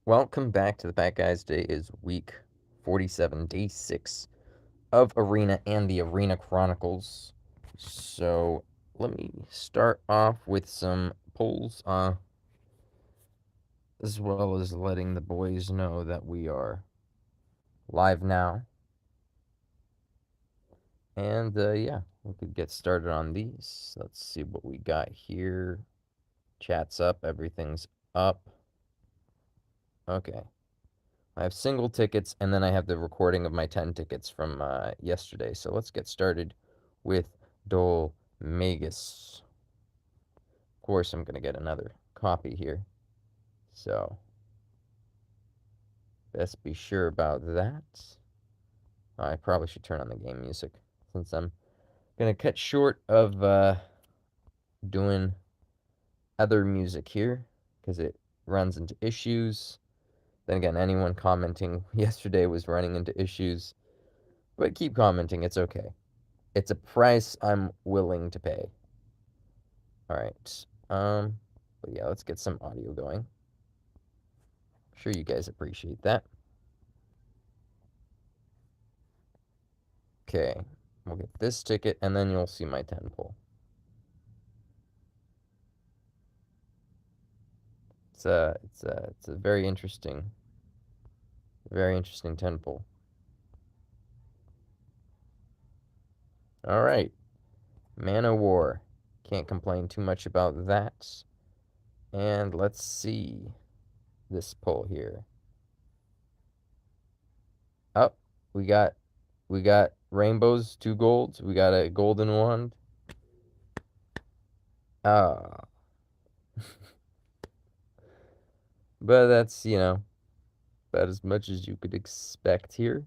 Welcome back to the Pack Guys. Today is week 47, day 6 of Arena and the Arena Chronicles. So let me start off with some polls, as well as letting the boys know that we are live now. And yeah, we could get started on these. Let's see what we got here. Chat's up, everything's up. Okay. I have single tickets, and then I have the recording of my 10 tickets from yesterday. So let's get started with Dol Magus. Of course, I'm going to get another copy here. So, best be sure about that. I probably should turn on the game music, since I'm going to cut short of doing other music here, because it runs into issues. Then again, anyone commenting yesterday was running into issues. But keep commenting, it's okay. It's a price I'm willing to pay. All right. But yeah, let's get some audio going. I'm sure you guys appreciate that. Okay. We'll get this ticket, and then you'll see my 10 pull. It's a very interesting 10 pull. All right. Man o' War. Can't complain too much about that. And let's see this pull here. Oh, we got rainbows, 2 golds. We got a golden wand. Ah. But that's, about as much as you could expect here.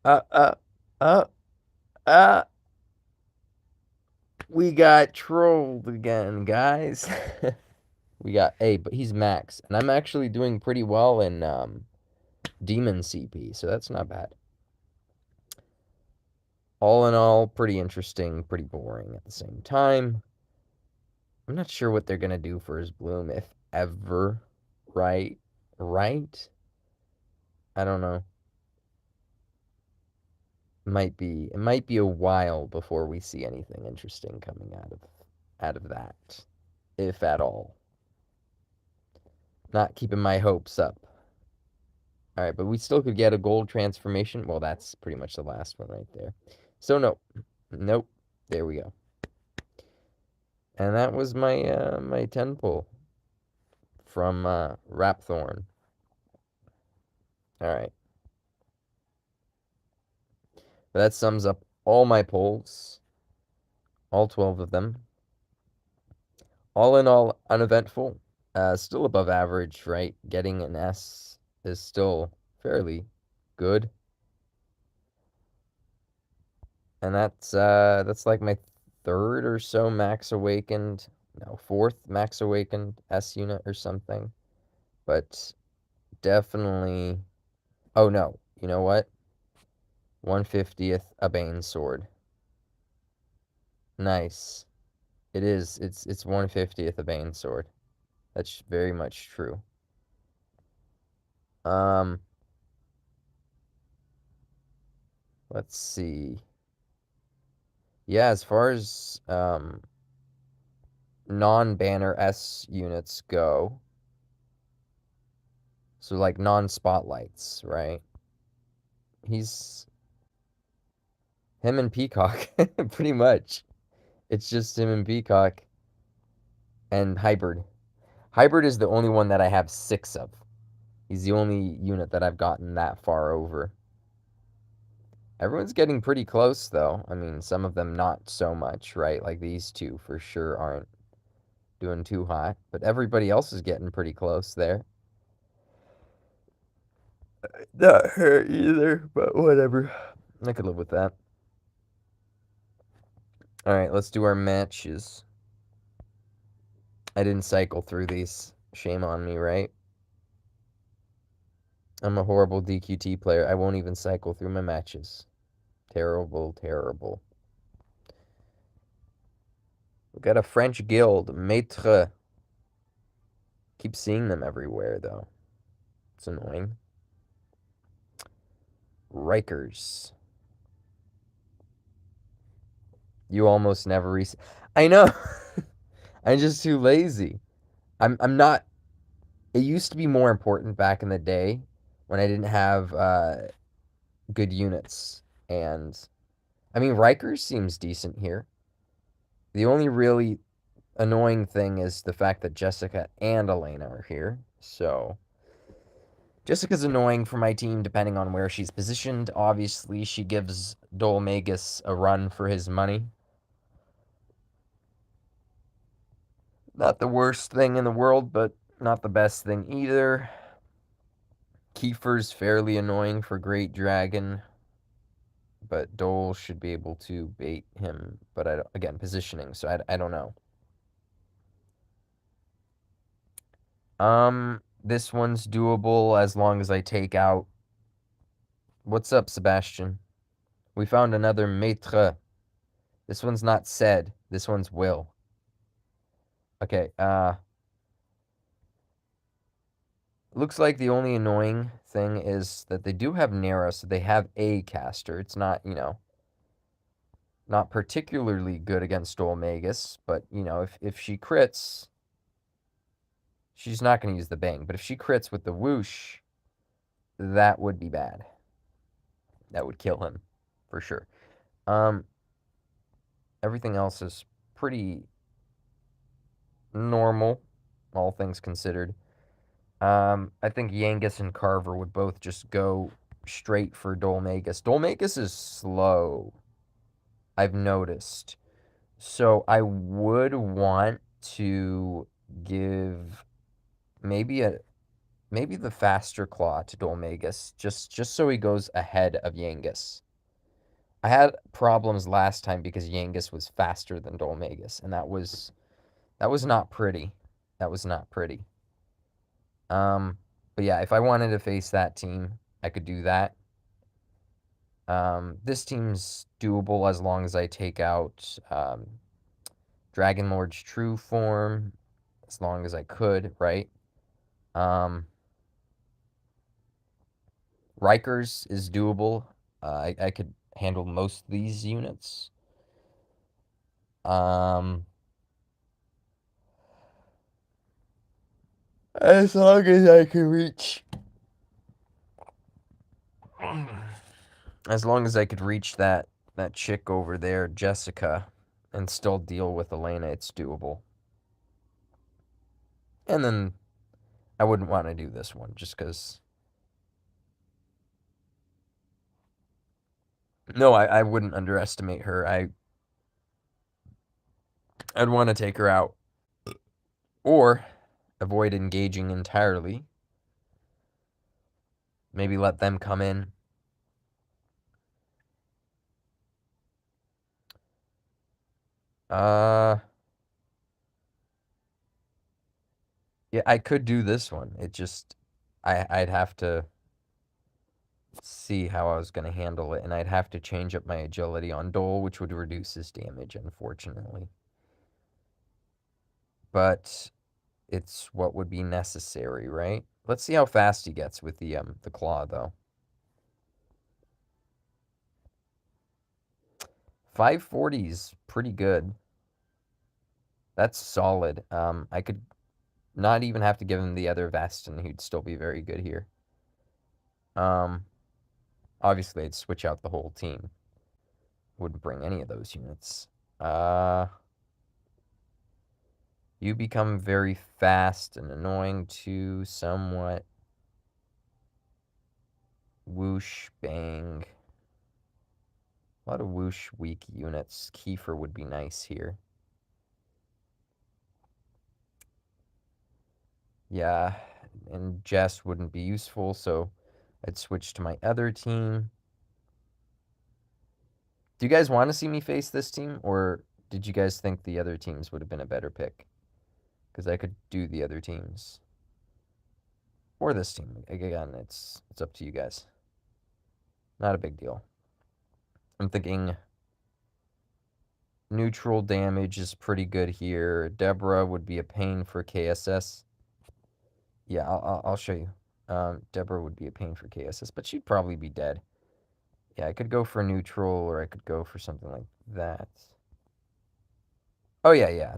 Uh, uh, uh, uh. We got trolled again, guys. We got A, but he's max. And I'm actually doing pretty well in Demon CP, so that's not bad. All in all, pretty interesting, pretty boring at the same time. I'm not sure what they're going to do for his bloom, if ever. Right? Right? I don't know. It might be a while before we see anything interesting coming out of that, if at all. Not keeping my hopes up. All right, but we still could get a gold transformation. Well, that's pretty much the last one right there. So nope. There we go. And that was my my 10 pull from Rhapthorne. All right. But that sums up all my pulls, all 12 of them. All in all, uneventful. Still above average, right? Getting an S is still fairly good. And that's like my third or so max awakened, no, fourth max awakened S unit or something. But definitely, oh no, you know what? 150th a Bane sword. Nice. It is. It's 150th a Bane sword. That's very much true. Um, let's see. Yeah, as far as non-banner S units go, so like non-spotlights, right? He's him and Peacock, pretty much. It's just him and Peacock and Hybrid. Hybrid is the only one that I have 6 of. He's the only unit that I've gotten that far over. Everyone's getting pretty close, though. I mean, some of them not so much, right? Like these two for sure aren't doing too hot, but everybody else is getting pretty close there. Not hurt either, but whatever. I could live with that. Alright, let's do our matches. I didn't cycle through these. Shame on me, right? I'm a horrible DQT player. I won't even cycle through my matches. Terrible, terrible. We got a French guild, Maître Keep seeing them everywhere, though. It's annoying. Rikers. You almost never I know. I'm just too lazy. I'm not. It used to be more important back in the day when I didn't have good units. And I mean, Rikers seems decent here. The only really annoying thing is the fact that Jessica and Elena are here. So Jessica's annoying for my team depending on where she's positioned. Obviously, she gives Dolmagus a run for his money. Not the worst thing in the world, but not the best thing either. Kiefer's fairly annoying for Great Dragon, but Dole should be able to bait him. But again, positioning, so I don't know. This one's doable as long as I take out. What's up, Sebastian? We found another maître. This one's not said. This one's will. Okay, looks like the only annoying thing is that they do have Nera, so they have a caster. It's not, not particularly good against Dolmagus, but, if she crits, she's not going to use the bang. But if she crits with the whoosh, that would be bad. That would kill him, for sure. Everything else is pretty normal, all things considered. I think Yangus and Carver would both just go straight for Dolmagus. Dolmagus is slow, I've noticed. So I would want to give maybe the faster claw to Dolmagus, just so he goes ahead of Yangus. I had problems last time because Yangus was faster than Dolmagus, and that was not pretty. That was not pretty. But yeah, if I wanted to face that team, I could do that. This team's doable as long as I take out Dragon Lord's true form, as long as I could, right? Rikers is doable. I could handle most of these units. As long as I can reach. As long as I could reach that chick over there, Jessica, and still deal with Elena, it's doable. And then I wouldn't want to do this one just because. No, I wouldn't underestimate her. I'd want to take her out. Or avoid engaging entirely. Maybe let them come in. Yeah, I could do this one. It just I'd have to see how I was going to handle it, and I'd have to change up my agility on Dole, which would reduce his damage, unfortunately. But it's what would be necessary, right? Let's see how fast he gets with the claw, though. 540 is pretty good. That's solid. I could not even have to give him the other vest, and he'd still be very good here. Obviously, I'd switch out the whole team. Wouldn't bring any of those units. You become very fast and annoying too, somewhat. Whoosh, bang. A lot of whoosh weak units. Kiefer would be nice here. Yeah, and Jess wouldn't be useful, so I'd switch to my other team. Do you guys want to see me face this team, or did you guys think the other teams would have been a better pick? Because I could do the other teams. Or this team. Again, it's up to you guys. Not a big deal. I'm thinking neutral damage is pretty good here. Deborah would be a pain for KSS. Yeah, I'll show you. Deborah would be a pain for KSS, but she'd probably be dead. Yeah, I could go for neutral, or I could go for something like that. Oh yeah, yeah.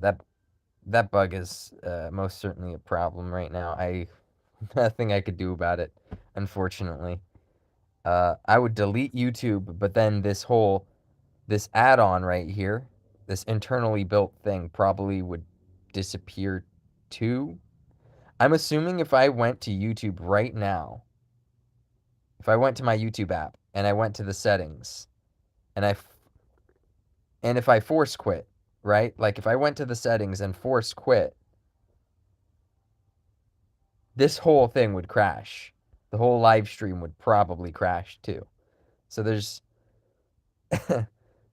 That bug is most certainly a problem right now. I nothing I could do about it, unfortunately. I would delete YouTube, but then this add-on right here, this internally built thing probably would disappear too. I'm assuming if I went to YouTube right now, if I went to my YouTube app and I went to the settings and and if I force quit, right? Like if I went to the settings and force quit, this whole thing would crash. The whole live stream would probably crash too. So there's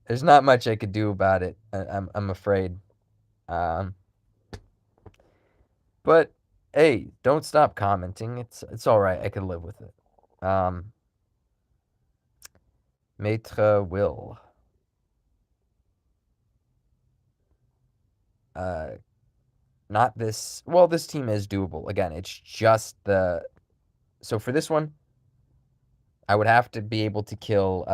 not much I could do about it. I'm afraid. Um, but hey, don't stop commenting. It's all right. I can live with it. Maître Will. Uh, Not this. Well, this team is doable. Again, it's just the. So for this one, I would have to be able to kill.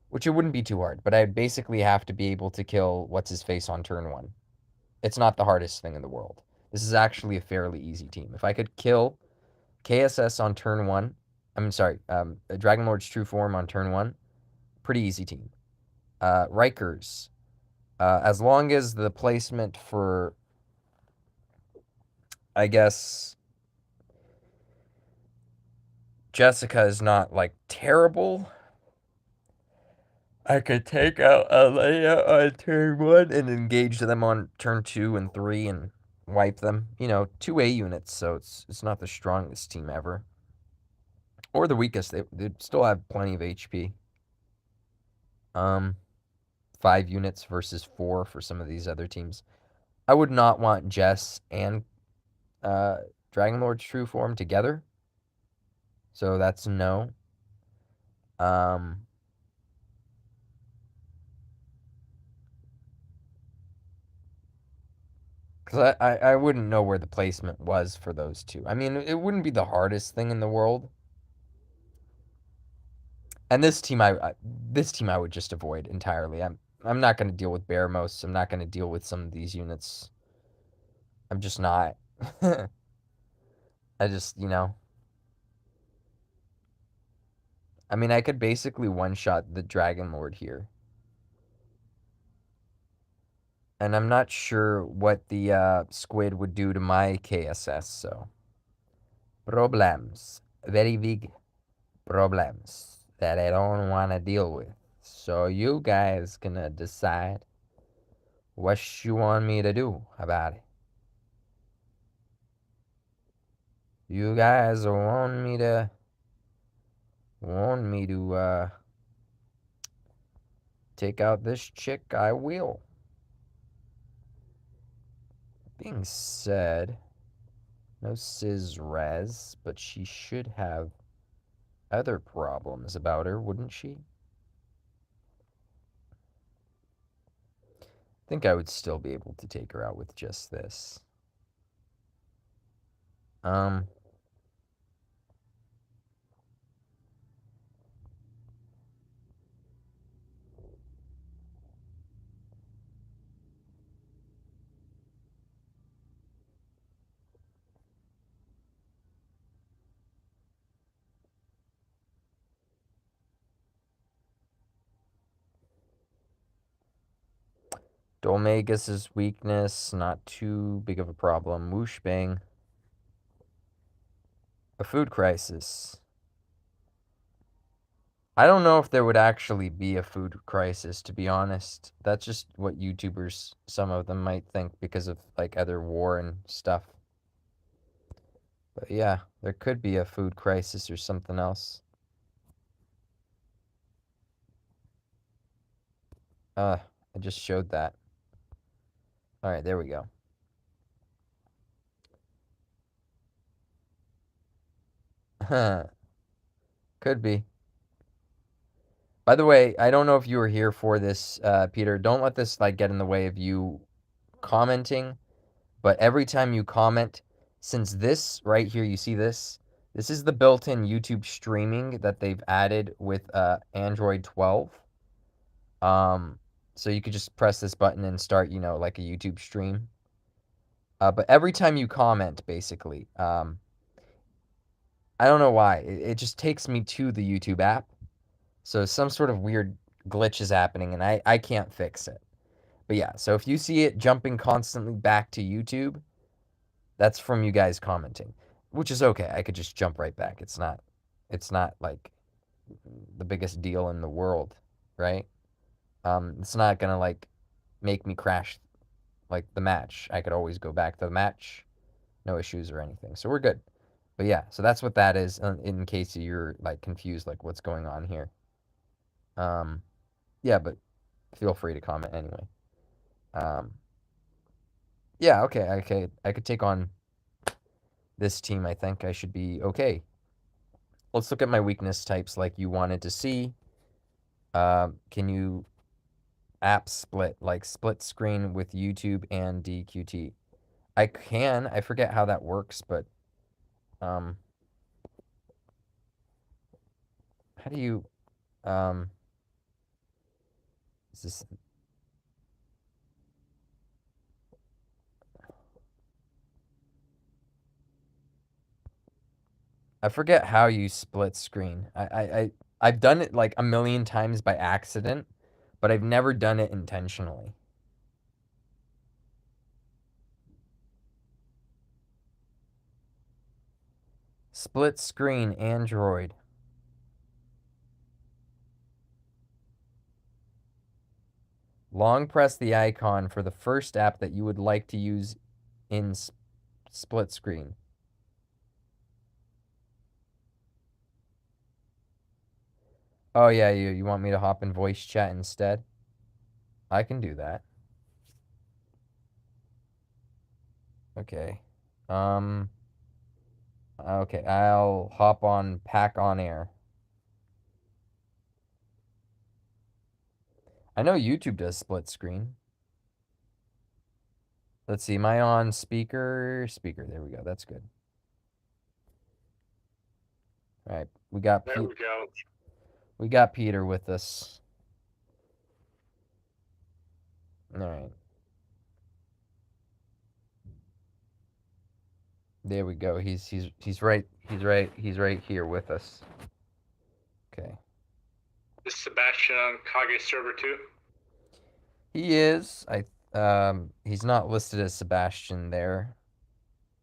Which it wouldn't be too hard, but I'd basically have to be able to kill what's his face on turn one. It's not the hardest thing in the world. This is actually a fairly easy team. If I could kill KSS on turn one, I'm sorry, Dragon Lord's true form on turn one, pretty easy team. Rikers, as long as the placement for, I guess, Jessica is not like terrible, I could take out Alea on turn one and engage them on turn two and three and wipe them. You know, 2A units, so it's not the strongest team ever. Or the weakest. They still have plenty of HP. 5 units versus 4 for some of these other teams. I would not want Jess and uh, Dragon Lord's true form together. So that's no. Um, because I wouldn't know where the placement was for those two. I mean, it wouldn't be the hardest thing in the world. And this team I would just avoid entirely. I'm not going to deal with Baramos. I'm not going to deal with some of these units. I'm just not. I just, I mean, I could basically one-shot the Dragon Lord here. And I'm not sure what the squid would do to my KSS, so. Problems. Very big problems that I don't want to deal with. So you guys gonna decide what you want me to do about it. You guys want me to take out this chick, I will. Being said, no Sizz Res, but she should have other problems about her, wouldn't she? I think I would still be able to take her out with just this. Um, Dolmagus' weakness, not too big of a problem. Whoosh bang. A food crisis. I don't know if there would actually be a food crisis, to be honest. That's just what YouTubers, some of them might think because of like other war and stuff. But yeah, there could be a food crisis or something else. I just showed that. All right, there we go. Could be. By the way, I don't know if you were here for this, Peter. Don't let this like get in the way of you commenting. But every time you comment, since this right here, you see this? This is the built-in YouTube streaming that they've added with Android 12. So you could just press this button and start, like a YouTube stream. But every time you comment, basically, I don't know why, it just takes me to the YouTube app. So some sort of weird glitch is happening, and I can't fix it. But yeah, so if you see it jumping constantly back to YouTube, that's from you guys commenting, which is okay. I could just jump right back. It's not like the biggest deal in the world, right? It's not gonna like make me crash like the match. I could always go back to the match, no issues or anything. So we're good. But yeah, so that's what that is. In case you're like confused, like what's going on here. Um, yeah, but feel free to comment anyway. Um, yeah, okay. I could take on this team. I think I should be okay. Let's look at my weakness types like you wanted to see. Can you app split, like split screen with YouTube and DQT? I can. I forget how that works, but um, how do you is this? I forget how you split screen. I've done it like a million times by accident, but I've never done it intentionally. Split screen Android. Long press the icon for the first app that you would like to use in split screen. Oh yeah, you want me to hop in voice chat instead? I can do that. Okay. Um okay, I'll hop on Pack on Air. I know YouTube does split screen. Let's see, am I on speaker? Speaker, there we go. That's good. All right, There we go. We got Peter with us. All right. There we go. He's right here with us. Okay. Is Sebastian on Kage server too? He is. He's not listed as Sebastian there.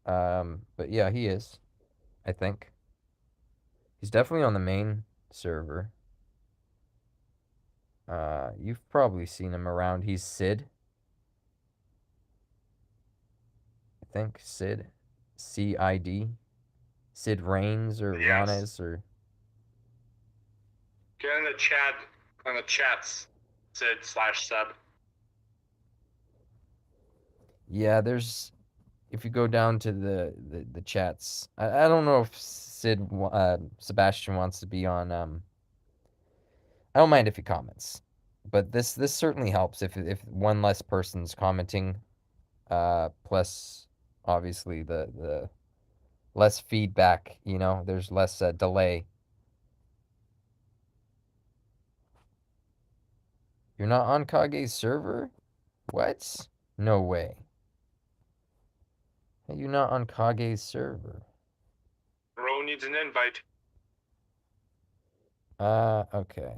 But yeah, he is. I think. He's definitely on the main server. You've probably seen him around. He's Sid. I think Sid. CID. Sid Reigns or Yes. Ranes or Get in the chat, on the chats, Sid/sub. yeah, there's if you go down to the chats, I don't know if Sebastian wants to be on. I don't mind if he comments, but this certainly helps if one less person's commenting. Plus, obviously the less feedback. There's less delay. You're not on Kage's server? What? No way. How you not on Kage's server? Bro needs an invite. Okay.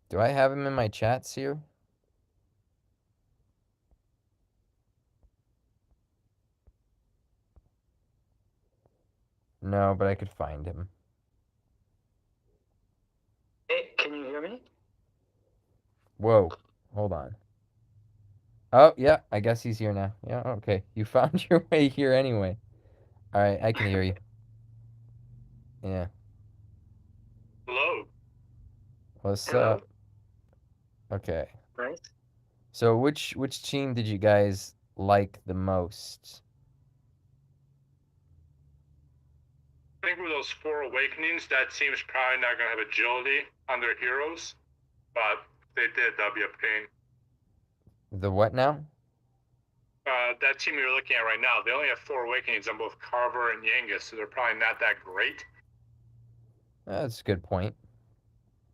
Do I have him in my chats here? No, but I could find him. Hey, can you hear me? Whoa. Hold on. Oh, yeah, I guess he's here now. Yeah, okay. You found your way here anyway. All right, I can hear you. Yeah. Hello. What's Hello. up? Okay. Nice. So which team did you guys like the most? think with those 4 awakenings, that team's probably not going to have agility on their heroes. But if they did, that'd be a pain. The what now? That team you're looking at right now, they only have 4 awakenings on both Carver and Yangus, so they're probably not that great. That's a good point.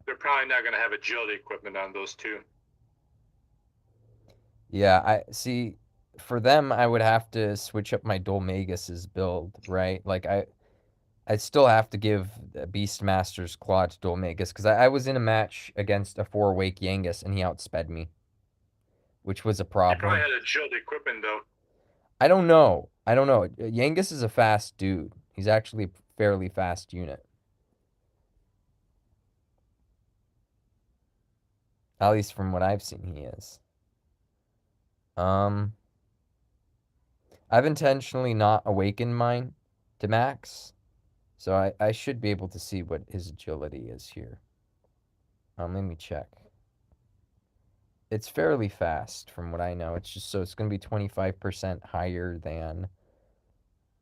They're probably not going to have agility equipment on those 2. Yeah, I see. For them, I would have to switch up my Dolmagus' build, right? Like I still have to give Beastmaster's Claw to Dolmagus because I was in a match against a 4-awake Yangus and he outsped me, which was a He probably problem. had agility equipment, though. I don't know. Yangus is a fast dude. He's actually a fairly fast unit. At least from what I've seen, he is. I've intentionally not awakened mine to max, so I should be able to see what his agility is here. Let me check. It's fairly fast from what I know. It's just so it's going to be 25% higher than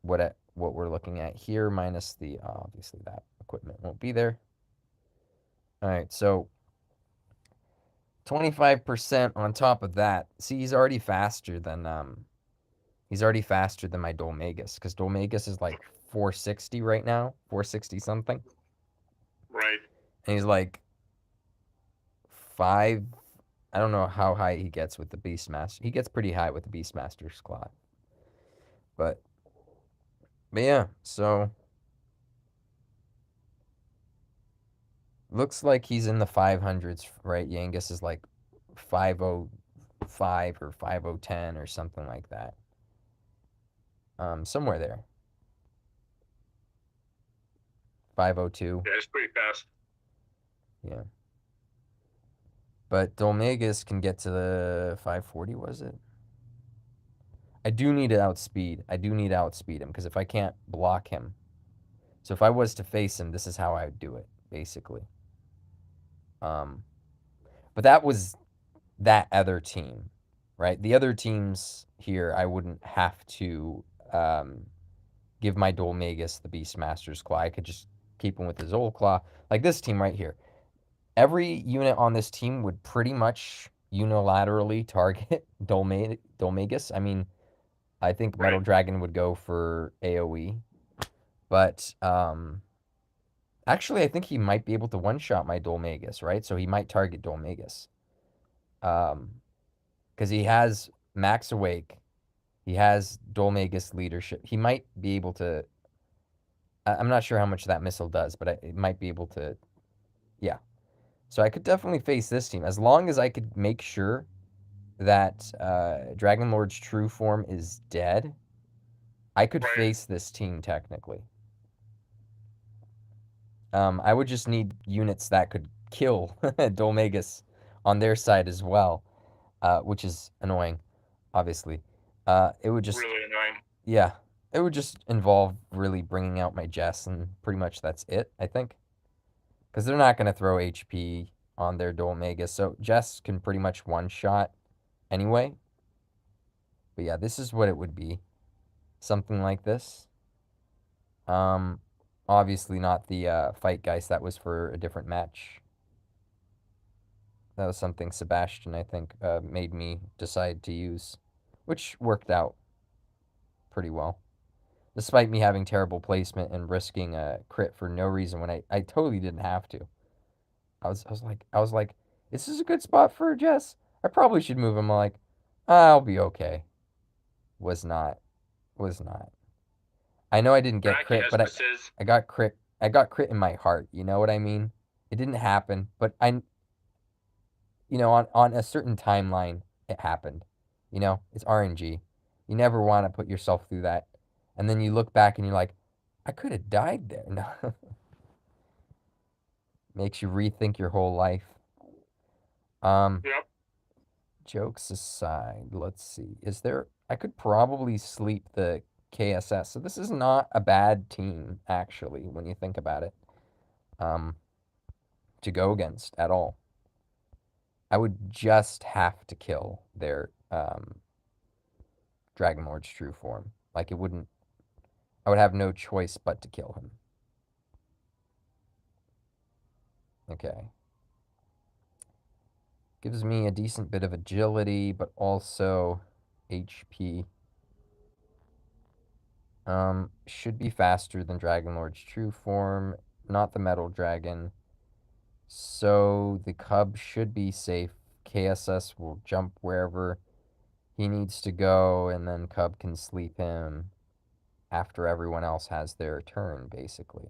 what we're looking at here, minus the obviously that equipment won't be there. All right, so 25% on top of that. See, he's already faster than my Dolmagus because Dolmagus is like 460 right now, 460 something. Right. And he's like 5. I don't know how high he gets with the Beastmaster. He gets pretty high with the Beastmaster's Claw. But yeah, so looks like he's in the 500s, right? Yangus is like 505 or 5010 or something like that. Somewhere there. 502. Yeah, it's pretty fast. Yeah. But Dolmagus can get to the 540, was it? I do need to outspeed. him because if I can't block him. So if I was to face him, this is how I would do it, basically. But that was that other team, right? The other teams here, I wouldn't have to give my Dolmagus the Beastmaster's Claw. I could just keep him with his old claw. Like this team right here. Every unit on this team would pretty much unilaterally target Dolmagus. I mean, I think Right. Metal Dragon would go for AoE. But actually, I think he might be able to one-shot my Dolmagus, right? So he might target Dolmagus. Because he has Max Awake. He has Dolmagus Leadership. He might be able to... I'm not sure how much that missile does, but it might be able to... Yeah. So I could definitely face this team. As long as I could make sure that Dragon Lord's true form is dead, I could Right. face this team technically. I would just need units that could kill Dolmagus on their side as well, which is annoying, obviously. It would just... Really annoying. Yeah. It would just involve really bringing out my Jess, and pretty much that's it, I think. Because they're not going to throw HP on their Dolmagus, so Jess can pretty much one-shot anyway. But yeah, this is what it would be. Something like this. Obviously not the Fight Geist. That was for a different match. That was something Sebastian, I think, made me decide to use, which worked out pretty well. Despite me having terrible placement and risking a crit for no reason when I totally didn't have to. I was like, this is a good spot for Jess. I probably should move him. I'm like, I'll be okay. Was not. I know I didn't get crit, but I got crit. I got crit in my heart. You know what I mean? It didn't happen, but on a certain timeline, it happened. It's RNG. You never want to put yourself through that. And then you look back and you're like, I could have died there. No. Makes you rethink your whole life. Yep. Jokes aside, let's see. I could probably sleep the KSS. So this is not a bad team, actually, when you think about it. To go against at all. I would just have to kill their Dragon Lord's true form. Like, I would have no choice but to kill him. Okay. Gives me a decent bit of agility, but also HP. Should be faster than Dragonlord's true form, not the Metal Dragon. So the Cub should be safe. KSS will jump wherever he needs to go, and then Cub can sleep him after everyone else has their turn, basically.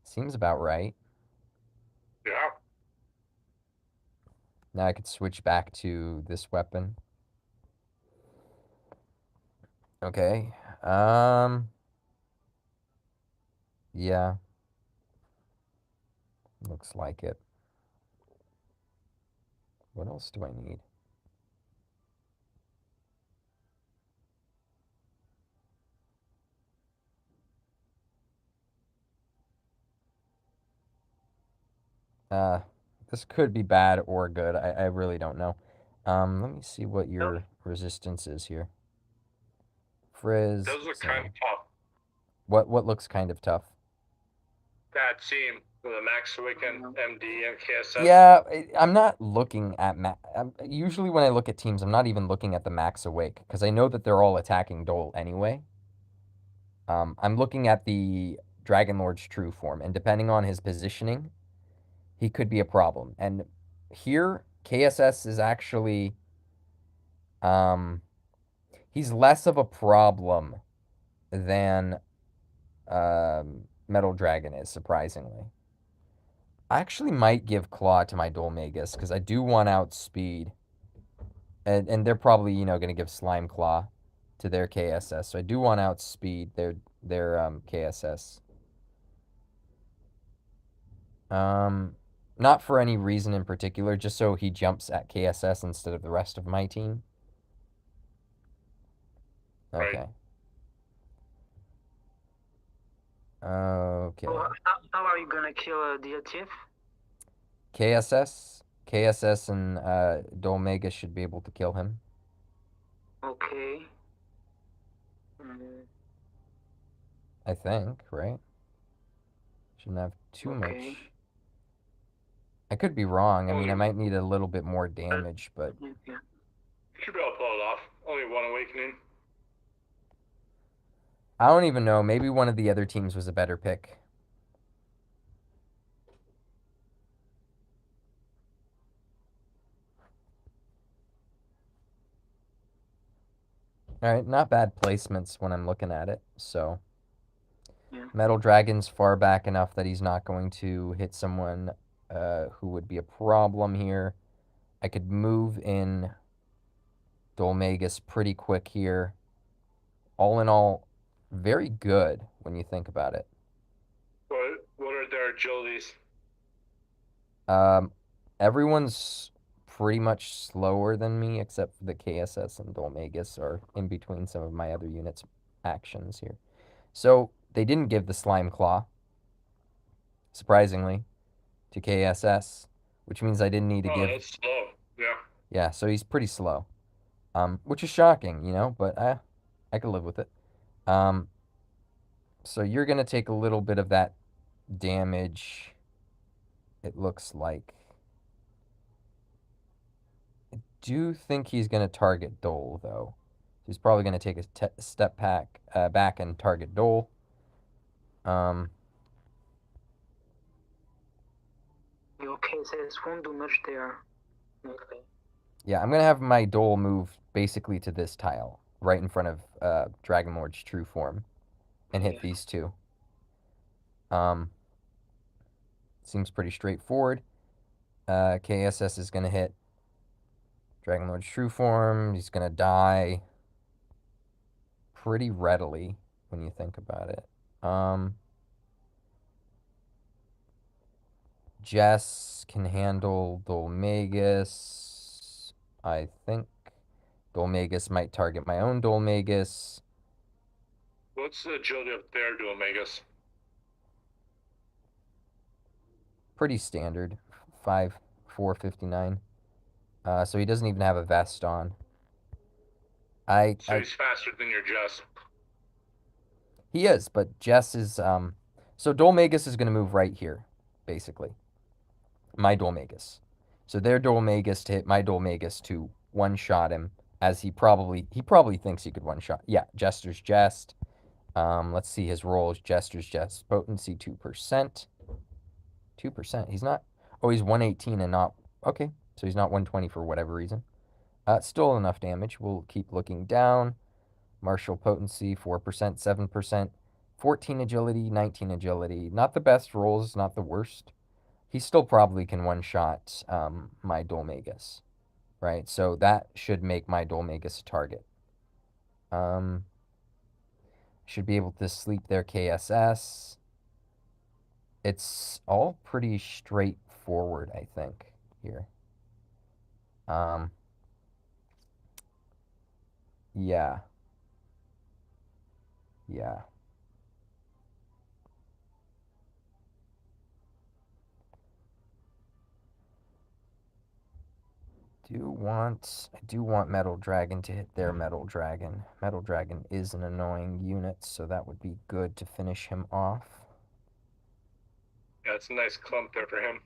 Seems about right. Yeah. Now I could switch back to this weapon. Okay. Yeah. Looks like it. What else do I need? Uh, this could be bad or good. I really don't know. Let me see what your resistance is here. Frizz. Those look So kind of tough. what looks kind of tough? That team with a Max Awaken, MD, and KSS. Yeah, I'm not looking at usually when I look at teams, I'm not even looking at the max awake because I know that they're all attacking Dole anyway. I'm looking at the Dragon Lord's true form, and depending on his positioning, he could be a problem. And here, KSS is actually, he's less of a problem than Metal Dragon is, surprisingly. I actually might give Claw to my Dolmagus because I do want outspeed. And they're probably, going to give Slime Claw to their KSS. So I do want outspeed their KSS. Not for any reason in particular, just so he jumps at KSS instead of the rest of my team. Okay. Okay. So how are you gonna kill the ATF? KSS and Dolmega should be able to kill him. Okay. I think, right? Shouldn't have too much. I could be wrong. I mean, I might need a little bit more damage, but Yeah. Should be able to pull it off. Only one awakening. I don't even know. Maybe one of the other teams was a better pick. All right, not bad placements when I'm looking at it. So, Yeah. Metal Dragon's far back enough that he's not going to hit someone who would be a problem here. I could move in Dolmagus pretty quick here. All in all, very good when you think about it. What are their agilities? Everyone's pretty much slower than me, except for the KSS and Dolmagus are in between some of my other units' actions here. So they didn't give the Slime Claw, surprisingly, to KSS, which means I didn't need to give. Oh, that's slow. Yeah. Yeah, so he's pretty slow, which is shocking, but I could live with it. So you're gonna take a little bit of that damage. It looks like. I do think he's gonna target Dole though. He's probably gonna take a step back and target Dole. Your KSS won't do much there. Okay. Yeah, I'm gonna have my Dole move basically to this tile, right in front of Dragon Lord's true form, and hit these two. Seems pretty straightforward. KSS is gonna hit Dragon Lord's true form. He's gonna die pretty readily when you think about it. Jess can handle Dolmagus. I think Dolmagus might target my own Dolmagus. What's the agility of their Dolmagus? Pretty standard. 5/4/59. So he doesn't even have a vest on. So he's faster than your Jess. He is, but Jess is So Dolmagus is going to move right here, basically. My Dolmagus. So their Dolmagus to hit my Dolmagus to one-shot him, as he probably thinks he could one-shot. Yeah, Jester's Jest. Let's see his roll is Jester's Jest. Potency 2%. 2%. He's not. Oh, he's 118 and not. Okay, so he's not 120 for whatever reason. Still enough damage. We'll keep looking down. Martial potency 4%, 7%, 14 agility, 19 agility. Not the best rolls, not the worst. He still probably can one-shot my Dolmagus, right? So that should make my Dolmagus a target. Should be able to sleep their KSS. It's all pretty straightforward, I think, here. Yeah. Yeah. I do want Metal Dragon to hit their Metal Dragon. Metal Dragon is an annoying unit, so that would be good to finish him off. Yeah, it's a nice clump there for him.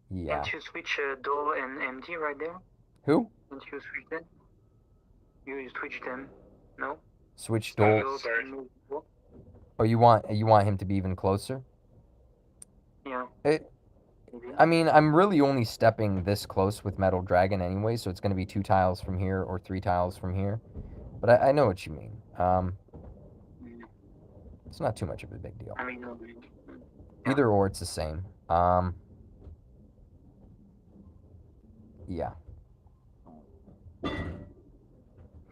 Yeah. Can't you switch Dole and MD right there? Who? Can't you switch them? You switch them? No? Switch Oh, Dole. sorry. Oh, you want him to be even closer? Yeah. I mean, I'm really only stepping this close with Metal Dragon anyway, so it's going to be 2 tiles from here or 3 tiles from here. But I know what you mean. It's not too much of a big deal. I mean, no. Either or, it's the same. Yeah.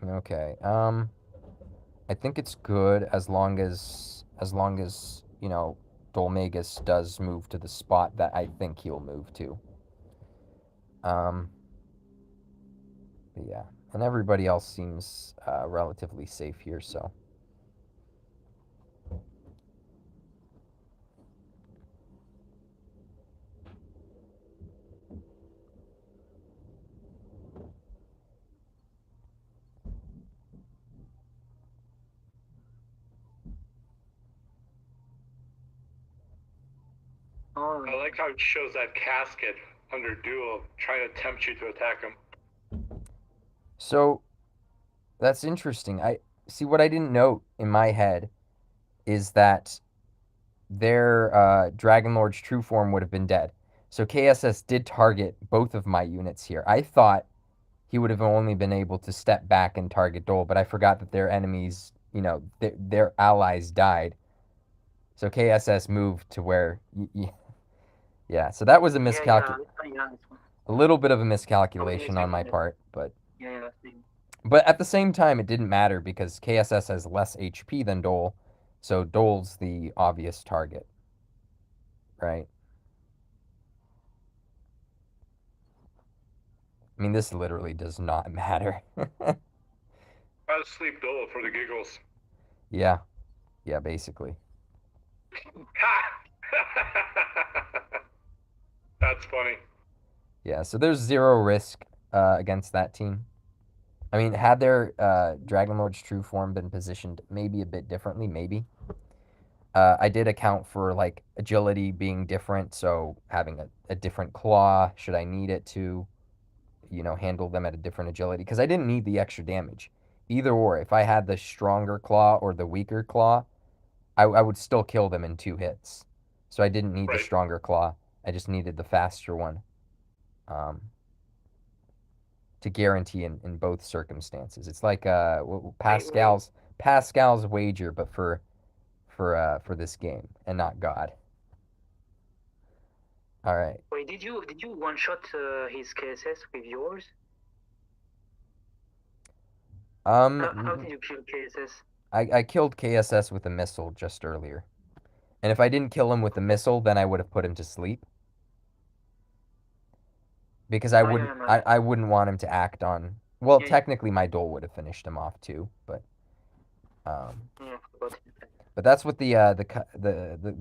Okay. I think it's good as long as you know, Dolmagus does move to the spot that I think he'll move to. But yeah, and everybody else seems relatively safe here, so. Oh, I like how it shows that casket under duel, trying to tempt you to attack him. So that's interesting. I see what I didn't note in my head is that their Dragon Lord's true form would have been dead. So KSS did target both of my units here. I thought he would have only been able to step back and target Dole, but I forgot that their enemies, you know, their allies died. So KSS moved to where, yeah. So that was a miscalculation. Yeah. A little bit of a miscalculation on my part, but Yeah. but at the same time, it didn't matter because KSS has less HP than Dole, so Dole's the obvious target, right? I mean, this literally does not matter. I'll sleep Dole for the giggles. Yeah, basically. That's funny. Yeah, so there's 0 risk against that team. I mean, had their Dragon Lord's true form been positioned maybe a bit differently, maybe. I did account for like agility being different, so having a different claw should I need it to, you know, handle them at a different agility, because I didn't need the extra damage. Either or, if I had the stronger claw or the weaker claw, I would still kill them in 2 hits. So I didn't need the stronger claw. I just needed the faster one. To guarantee in both circumstances. It's like Pascal's wager, but for this game and not God. All right. Wait, did you one shot his KSS with yours? How did you kill KSS? I killed KSS with a missile just earlier. And if I didn't kill him with the missile, then I would have put him to sleep. Because I wouldn't want him to act on. Well, technically my Dole would have finished him off too, but but that's what the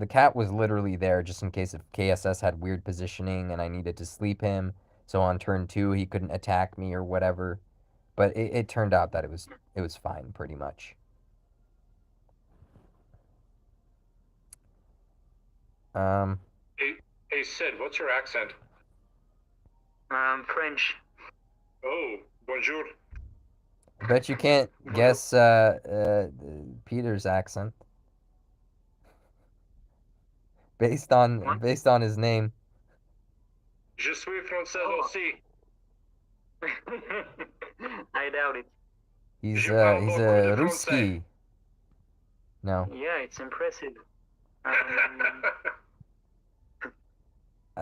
cat was literally there just in case if KSS had weird positioning and I needed to sleep him. So on turn 2 he couldn't attack me or whatever. But it turned out that it was fine pretty much. Um, Hey, hey Sid, what's your accent? French. Oh, bonjour. I bet you can't Bonjour. guess Peter's accent What? based on his name. Je suis français Oh. aussi. I doubt it. Je parle He's beaucoup de a français. Ruski. No, Yeah, it's impressive.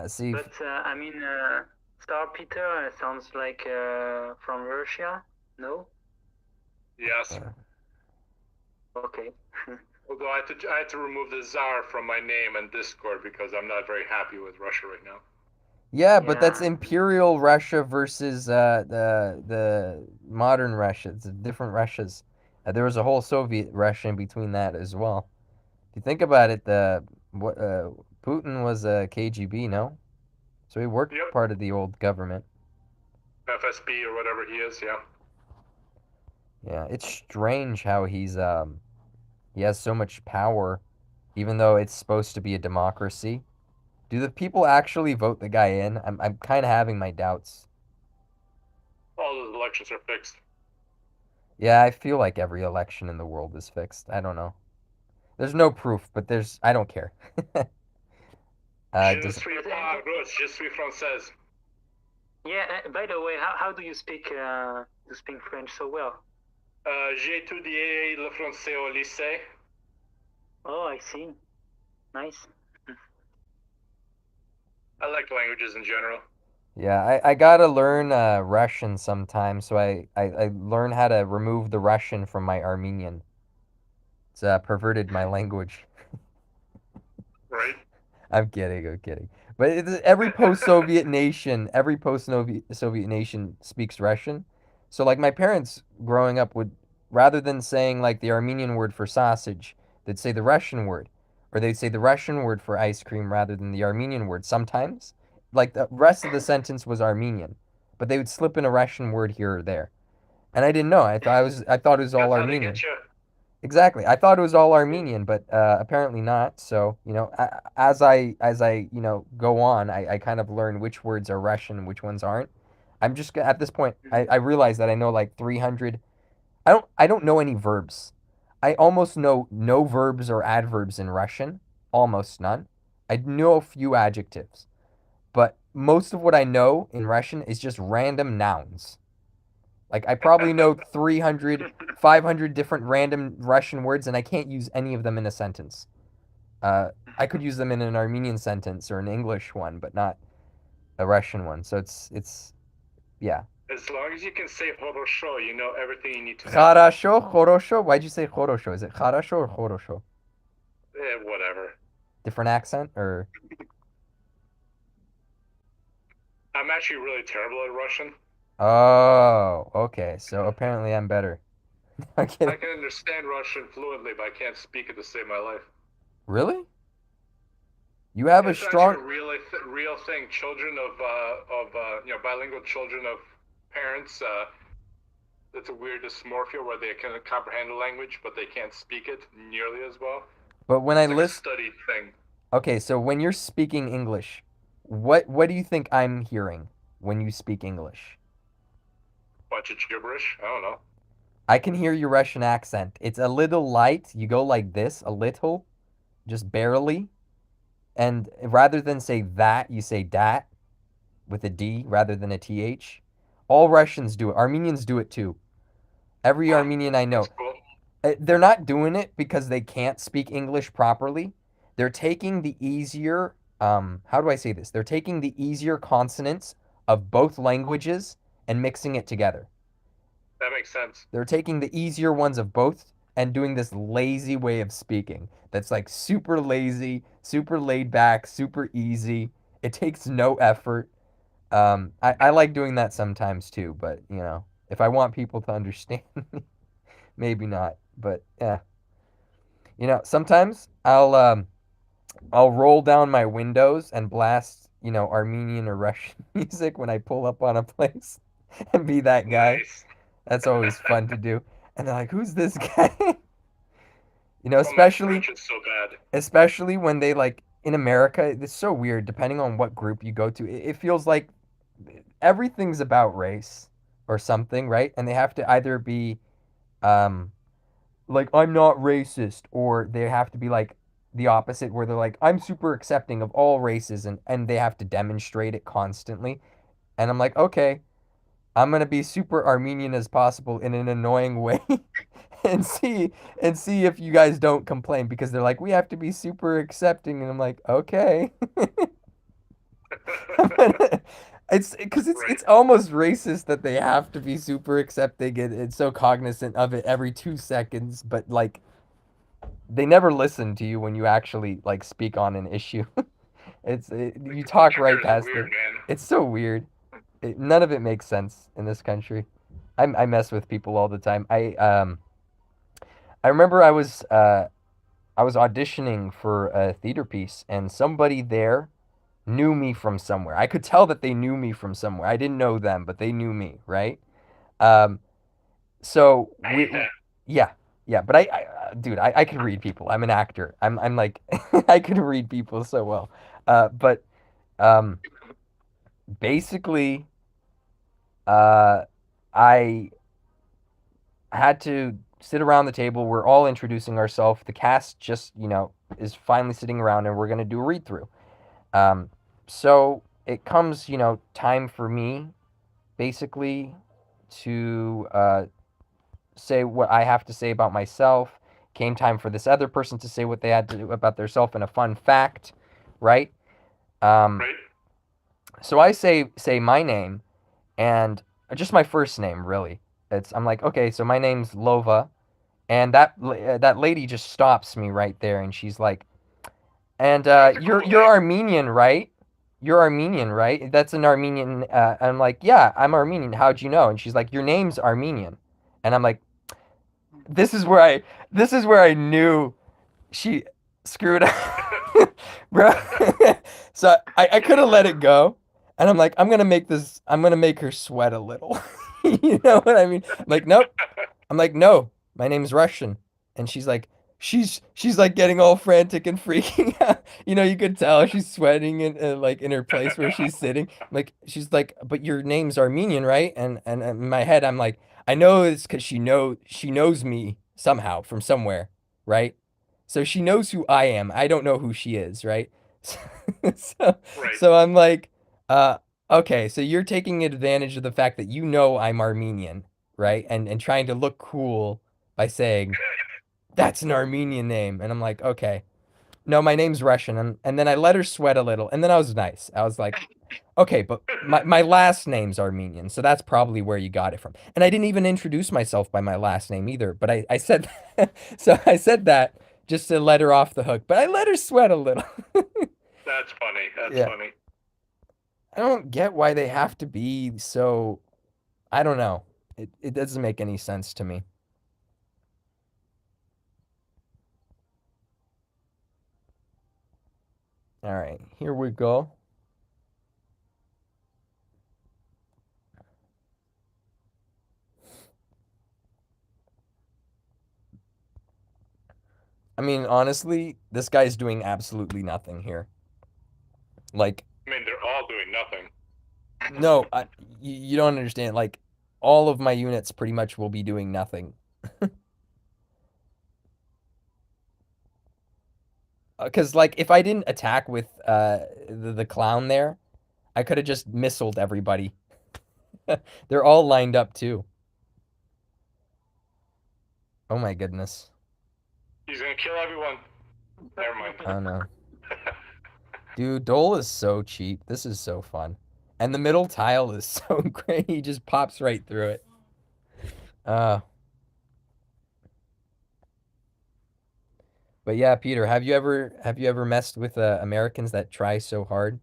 see, But I mean, Star Peter sounds like from Russia. No? Yes. uh, Okay. Although I had to remove the czar from my name and Discord because I'm not very happy with Russia right now. yeah, but that's Yeah. Imperial Russia versus the modern Russia. It's different Russias. There was a whole Soviet Russia in between that as well. If you think about it, the what Putin was a KGB, no? So he worked Yep. part of the old government. FSB or whatever he is, yeah. Yeah, it's strange how he has so much power, even though it's supposed to be a democracy. Do the people actually vote the guy in? I'm kind of having my doubts. All those elections are fixed. Yeah, I feel like every election in the world is fixed. I don't know. There's no proof, but there's I don't care. Je ne Does suis pas russe, je suis française. Yeah. By the way, how do you speak French so well? J'ai étudié le français au lycée. Oh, I see. Nice. I like languages in general. Yeah, I gotta learn Russian sometime, so I learn how to remove the Russian from my Armenian. It's perverted my language. Right? I'm kidding. I'm kidding. But every post-Soviet nation, every post-Soviet nation speaks Russian. So like my parents growing up would rather than saying like the Armenian word for sausage, they'd say the Russian word, or they'd say the Russian word for ice cream rather than the Armenian word. Sometimes, like the rest of the sentence was Armenian, but they would slip in a Russian word here or there. And I didn't know. I thought it was all That's how they get Armenian. you. Exactly. I thought it was all Armenian, but apparently not. So, as I go on, I kind of learn which words are Russian and which ones aren't. At this point, I realize that I know like 300. I don't know any verbs. I almost know no verbs or adverbs in Russian, almost none. I know a few adjectives, but most of what I know in Russian is just random nouns. Like I probably know 300, 500 different random Russian words and I can't use any of them in a sentence. I could use them in an Armenian sentence or an English one, but not a Russian one. So it's yeah. As long as you can say horosho, you know everything you need to know. Хорошо, хорошо. Why'd you say хорошо? Is it хорошо or хорошо? Whatever. Different accent or I'm actually really terrible at Russian. oh, okay. So apparently I'm better. I'm I kidding. can understand Russian fluently, but I can't speak it to save my life. Really? You have a It's actually strong a real thing. Children of bilingual children of parents. It's a weird dysmorphia where they can comprehend the language, but they can't speak it nearly as well. but when I It's like a list studied thing. okay, so when you're speaking English, what do you think I'm hearing when you speak English? Bunch of gibberish. I don't know. I can hear your Russian accent. It's a little light. You go like this, a little, just barely. And rather than say that, you say dat with a D rather than a TH. All Russians do it. Armenians do it too. Every Huh. Armenian I That's know. cool. They're not doing it because they can't speak English properly. They're taking the easier, how do I say this? They're taking the easier consonants of both languages and mixing it together. That makes sense. They're taking the easier ones of both and doing this lazy way of speaking that's like super lazy, super laid back, super easy. It takes no effort. I like doing that sometimes too, but if I want people to understand, maybe not. But yeah, sometimes I'll roll down my windows and blast Armenian or Russian music when I pull up on a place and be that guy. Nice. That's always fun to do. And they're like, "Who's this guy?" Oh, my Especially French is so bad. especially when they like in America, it's so weird. Depending on what group you go to, it feels like everything's about race or something, right? And they have to either be um, like I'm not racist, or they have to be like the opposite, where they're like I'm super accepting of all races, and they have to demonstrate it constantly. And I'm like, okay, I'm gonna be super Armenian as possible in an annoying way, and see if you guys don't complain because they're like we have to be super accepting, and I'm like, okay. It's because it's Right. almost racist that they have to be super accepting and so cognizant of it every 2 seconds, but like they never listen to you when you actually like speak on an issue. Like You the talk culture right here is past weird, it. man. It's so weird. None of it makes sense in this country. I mess with people all the time. I remember I was auditioning for a theater piece, and somebody there knew me from somewhere. I could tell that they knew me from somewhere. I didn't know them, but they knew me, right? Um, so I hate that. yeah, yeah. But dude, I can read people. I'm an actor. I'm like, I can read people so well. But um, basically, uh, I had to sit around the table. We're all introducing ourselves. The cast just, is finally sitting around, and we're gonna do a read through. Um, so it comes, time for me basically to say what I have to say about myself. Came time for this other person to say what they had to do about themselves and a fun fact, right? Um, Right? so I say my name and just my first name really. I'm like, okay, so my name's Lova, and that lady just stops me right there, and she's like, and That's a cool you're name. Armenian, right? You're Armenian, right? That's an Armenian. I'm like, yeah, I'm Armenian. How'd you know? And she's like, your name's Armenian, and I'm like, this is where I this is where I knew she screwed up, bro. So I could have let it go, and I'm like, I'm gonna make her sweat a little. You know what I mean? I'm like, nope. I'm like, no, my name's Russian. And she's like getting all frantic and freaking out. You could tell she's sweating like in her place where she's sitting. Like she's like, but your name's Armenian, right? And in my head, I'm like, I know it's because she knows me somehow from somewhere, right? So she knows who I am. I don't know who she is, right? So, Right. so I'm like, uh, okay, so you're taking advantage of the fact that you know I'm Armenian, right? And trying to look cool by saying that's an Armenian name. And I'm like, okay, no, my name's Russian. And then I let her sweat a little. And then I was nice. I was like, okay, but my last name's Armenian. So that's probably where you got it from. And I didn't even introduce myself by my last name either. But I said, so I said that just to let her off the hook. But I let her sweat a little. That's funny. That's Yeah. funny. I don't get why they have to be so, I don't know. It doesn't make any sense to me. All right, here we go. I mean, honestly, this guy's doing absolutely nothing here. Like, I mean, they're all doing nothing. no, you don't understand. Like, all of my units pretty much will be doing nothing. Because, like, if I didn't attack with the clown there, I could have just missiled everybody. They're all lined up, too. Oh my goodness. He's gonna kill everyone. Never mind. I don't know. Dude, Dole is so cheap. This is so fun. And the middle tile is so great. He just pops right through it. Uh, but yeah, Peter, have you ever messed with Americans that try so hard,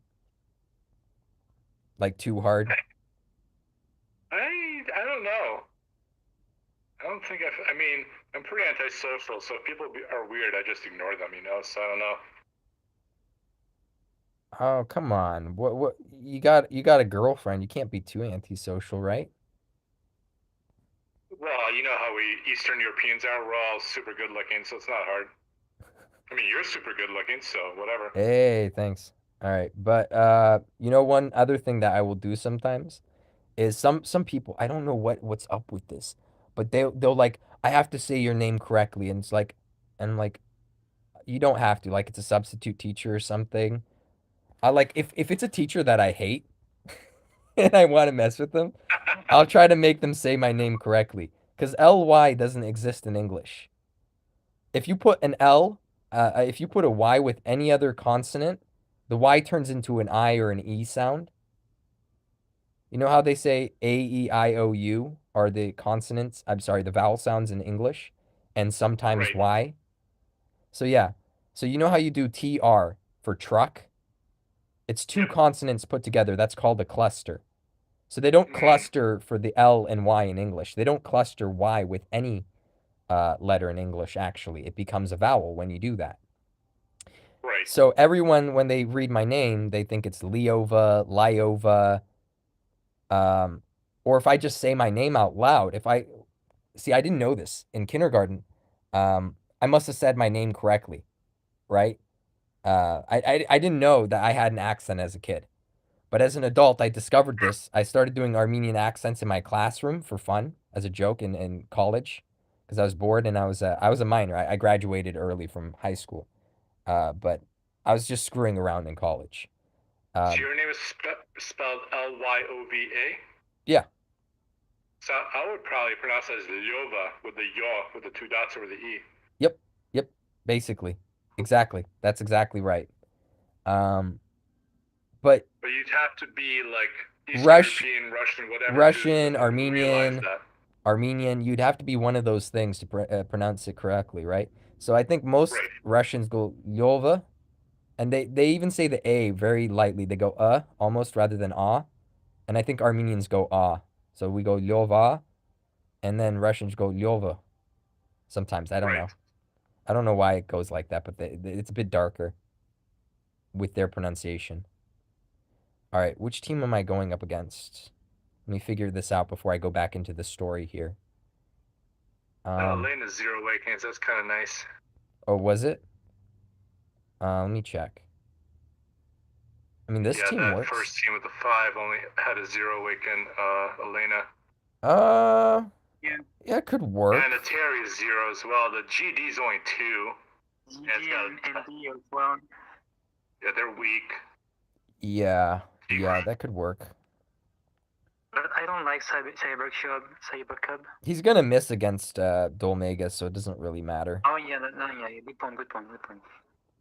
like too hard? I don't know. I don't think I mean, I'm pretty antisocial, so if people are weird, I just ignore them, you know. So I don't know. Oh, come on. What you got a girlfriend. You can't be too antisocial, right? Well, you know how we Eastern Europeans are. We're all super good looking, so it's not hard. I mean, you're super good looking, so whatever. Hey, thanks. All right, but one other thing that I will do sometimes is some people, I don't know what's up with this, but they'll like, I have to say your name correctly, and it's like, and I'm like, you don't have to, like it's a substitute teacher or something. I like, if it's a teacher that I hate and I want to mess with them, I'll try to make them say my name correctly because ly doesn't exist in English. If you put an L, if you put a Y with any other consonant, the Y turns into an I or an E sound. You know how they say A, E, I, O, U are the consonants, I'm sorry, the vowel sounds in English, and sometimes Right. Y? So, yeah. So, you know how you do TR for truck? It's two Yep. consonants put together. That's called a cluster. So, they don't Mm, cluster for the L and Y in English. They don't cluster Y with any letter in English, actually. It becomes a vowel when you do that. right. So everyone, when they read my name, they think it's Leova, Lyova, um, or if I just say my name out loud. If I see, I didn't know this in kindergarten. I must have said my name correctly, right? I didn't know that I had an accent as a kid, but as an adult, I discovered this. I started doing Armenian accents in my classroom for fun as a joke in college because I was bored and I was a minor. I graduated early from high school, but I was just screwing around in college. So Um, your name is spelled Lyova. yeah, So I would probably pronounce it as Lyova with the yaw with the two dots over the e. yep, yep, basically, exactly. That's exactly right. Um, but But you'd have to be like Eastern Rush, European, Russian, whatever, to Russian, realize Armenian, that. Armenian, you'd have to be one of those things to pronounce it correctly, right? So I think most Right. Russians go Lyova, and they even say the A very lightly. They go almost rather than ah, and I think Armenians go ah. So we go Lyova, and then Russians go Lyova. Sometimes I don't Right. know. I don't know why it goes like that, but it's a bit darker with their pronunciation. All right, which team am I going up against? Let me figure this out before I go back into the story here. Lane is Zero Awakenings. That's kind of nice. Oh, was it? Let me check. I mean, this Yeah, team that works. first team with the 5 only had a Zero Awaken Elena. Uh, Yeah. yeah, it could And work. the Terry is 0 as well. The GD's only 2. GG Yeah, it's got and D as well. yeah, they're weak. Yeah, yeah, that could work. But I don't like Cyber Cub. He's gonna miss against Dolmega, so it doesn't really matter. Oh yeah, no, yeah, good point, good point, good point.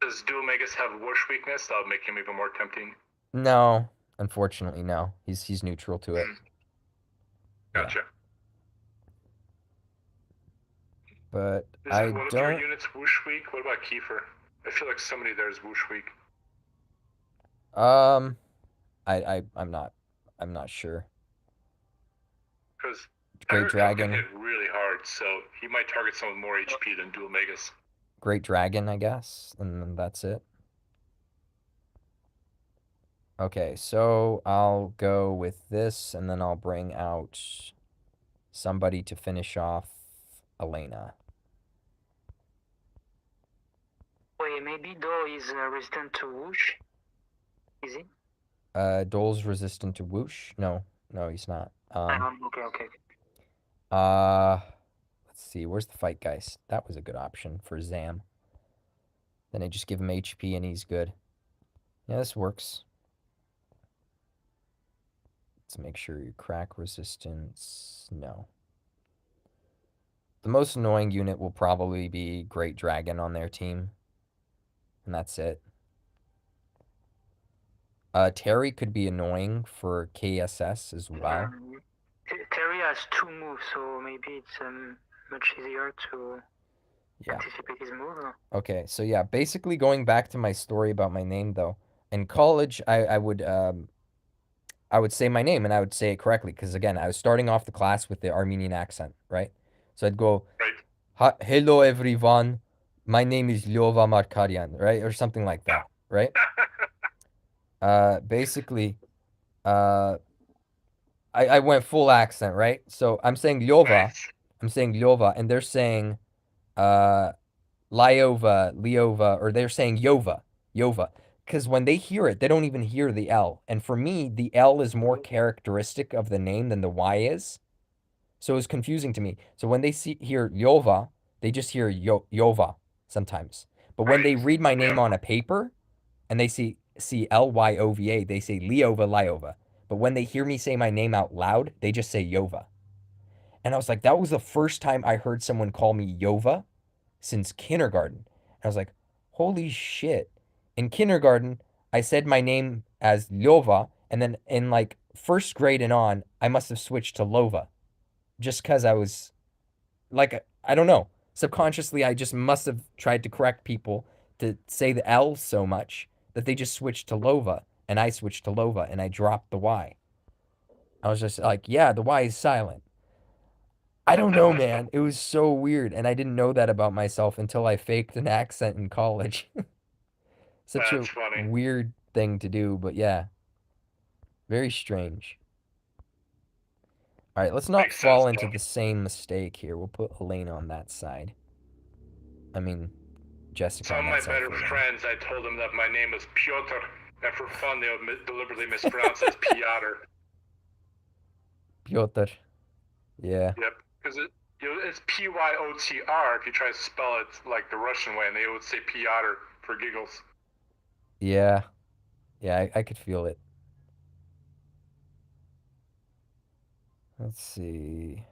Does Dual Magus have Whoosh weakness? That would make him even more tempting. No, unfortunately, no. He's neutral to it. Mm, Yeah, gotcha. but Isn't I one of your don't. units Whoosh weak? What about Kiefer? I feel like somebody there is Whoosh weak. Um, I'm not sure. Because Great Tiger Cub can Dragon, hit really hard, so he might target someone with more HP than Dual Magus. Great Dragon, I guess, and then that's it. Okay, so I'll go with this, and then I'll bring out somebody to finish off Elena. Wait, maybe though is resistant to whoosh. Is he? Dole's resistant to whoosh? No, no, he's not. Okay, okay. Uh, let's see. Where's the fight geist? That was a good option for Zam. Then I just give him HP and he's good. Yeah, this works. Let's make sure you crack resistance. No. The most annoying unit will probably be Great Dragon on their team. And that's it. Terry could be annoying for KSS as well. Terry has 2 moves, so maybe it's much easier to Yeah. anticipate his move. Okay, so yeah, basically going back to my story about my name though. In college, I would say my name and I would say it correctly because again, I was starting off the class with the Armenian accent, right? So I'd go, Right. Hello everyone, my name is Lyova Markaryan, right? Or something like that, right? Basically, uh, I went full accent, right? So I'm saying Lyova, Nice. I'm saying Lyova, and they're saying, uh, Leova, or they're saying Yova. Because when they hear it, they don't even hear the L. And for me, the L is more characteristic of the name than the Y is. So it's confusing to me. So when they hear Yova, they just hear Yova sometimes. But when they Right. read my name Yep. on a paper and they see Lyova, they say Leova Lyova. But when they hear me say my name out loud, they just say Yova. And I was like, that was the first time I heard someone call me Yova since kindergarten. And I was like, holy shit. In kindergarten, I said my name as Lyova, and then in like first grade and on, I must have switched to Lova just because I was like, I don't know. Subconsciously, I just must have tried to correct people to say the L so much that they just switched to Lova, and I switched to Lova, and I dropped the Y. I was just like, yeah, the Y is silent. I don't know, man. It was so weird, and I didn't know that about myself until I faked an accent in college. Such a That's funny. weird thing to do, but yeah, very strange. All right, let's not Makes sense fall into though. the same mistake here. We'll put Elaine on that side. I mean, Jessica Some on of that my side better for Elaine. friends, I told them that my name is Piotr, and for fun, they would deliberately mispronounce it as Piotr. Piotr. Yeah. Yep, because it's Pyotr if you try to spell it like the Russian way, and they would say Piotr for giggles. Yeah. Yeah, I could feel it. Let's see.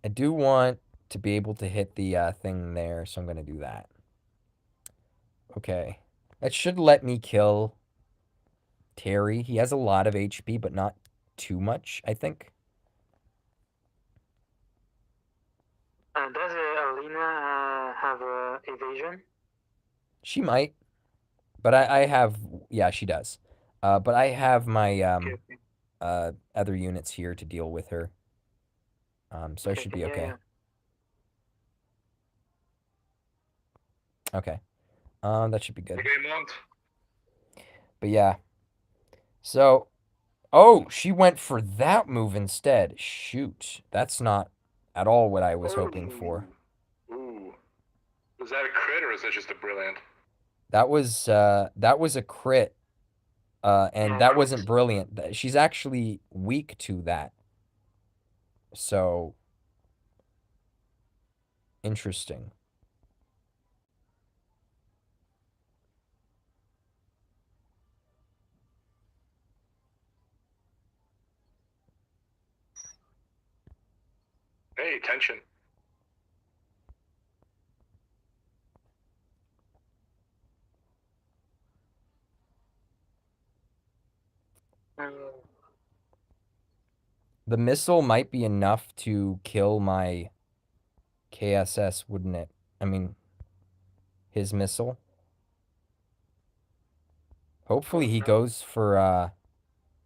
I do want to be able to hit the thing there, so I'm going to do that. Okay. That should let me kill Terry. He has a lot of HP, but not too much, I think. Does Alina have evasion? She might, but I have, yeah, she does. But I have my Okay, okay, other units here to deal with her. So I okay, should okay, be yeah, okay. yeah. Okay. That should be good. Okay, Mont. But yeah. So, oh, she went for that move instead. Shoot. That's not at all what I was hoping for. Ooh. Is that a crit or is that just a brilliant? That was a crit. And Yeah, that crit. wasn't brilliant. She's actually weak to that. So, interesting. Hey, tension. Uh, The missile might be enough to kill my KSS, wouldn't it? I mean, his missile. Hopefully he goes for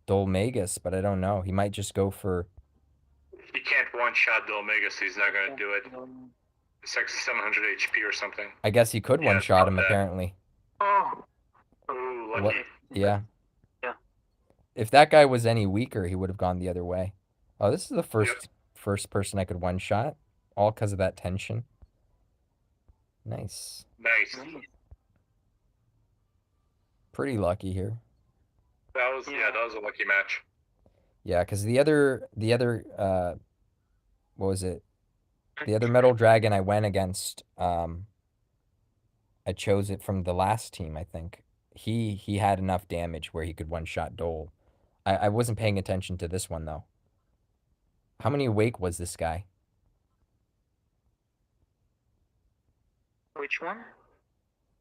Dolmagus, but I don't know. He might just go for. He can't one-shot the Omega, so he's not gonna yeah, do it. It's like 700 HP or something. I guess he could Yeah, one shot him that. apparently. Oh, Ooh, What? lucky. Yeah. yeah. If that guy was any weaker, he would have gone the other way. Oh, this is the Yep. first person I could one shot, all because of that tension. Nice. Nice. Pretty lucky here. That was yeah, that was a lucky match. Yeah, because the other what was it? The other metal dragon I went against, I chose it from the last team, I think. He had enough damage where he could one shot Dole. I wasn't paying attention to this one though. How many awake was this guy? Which one?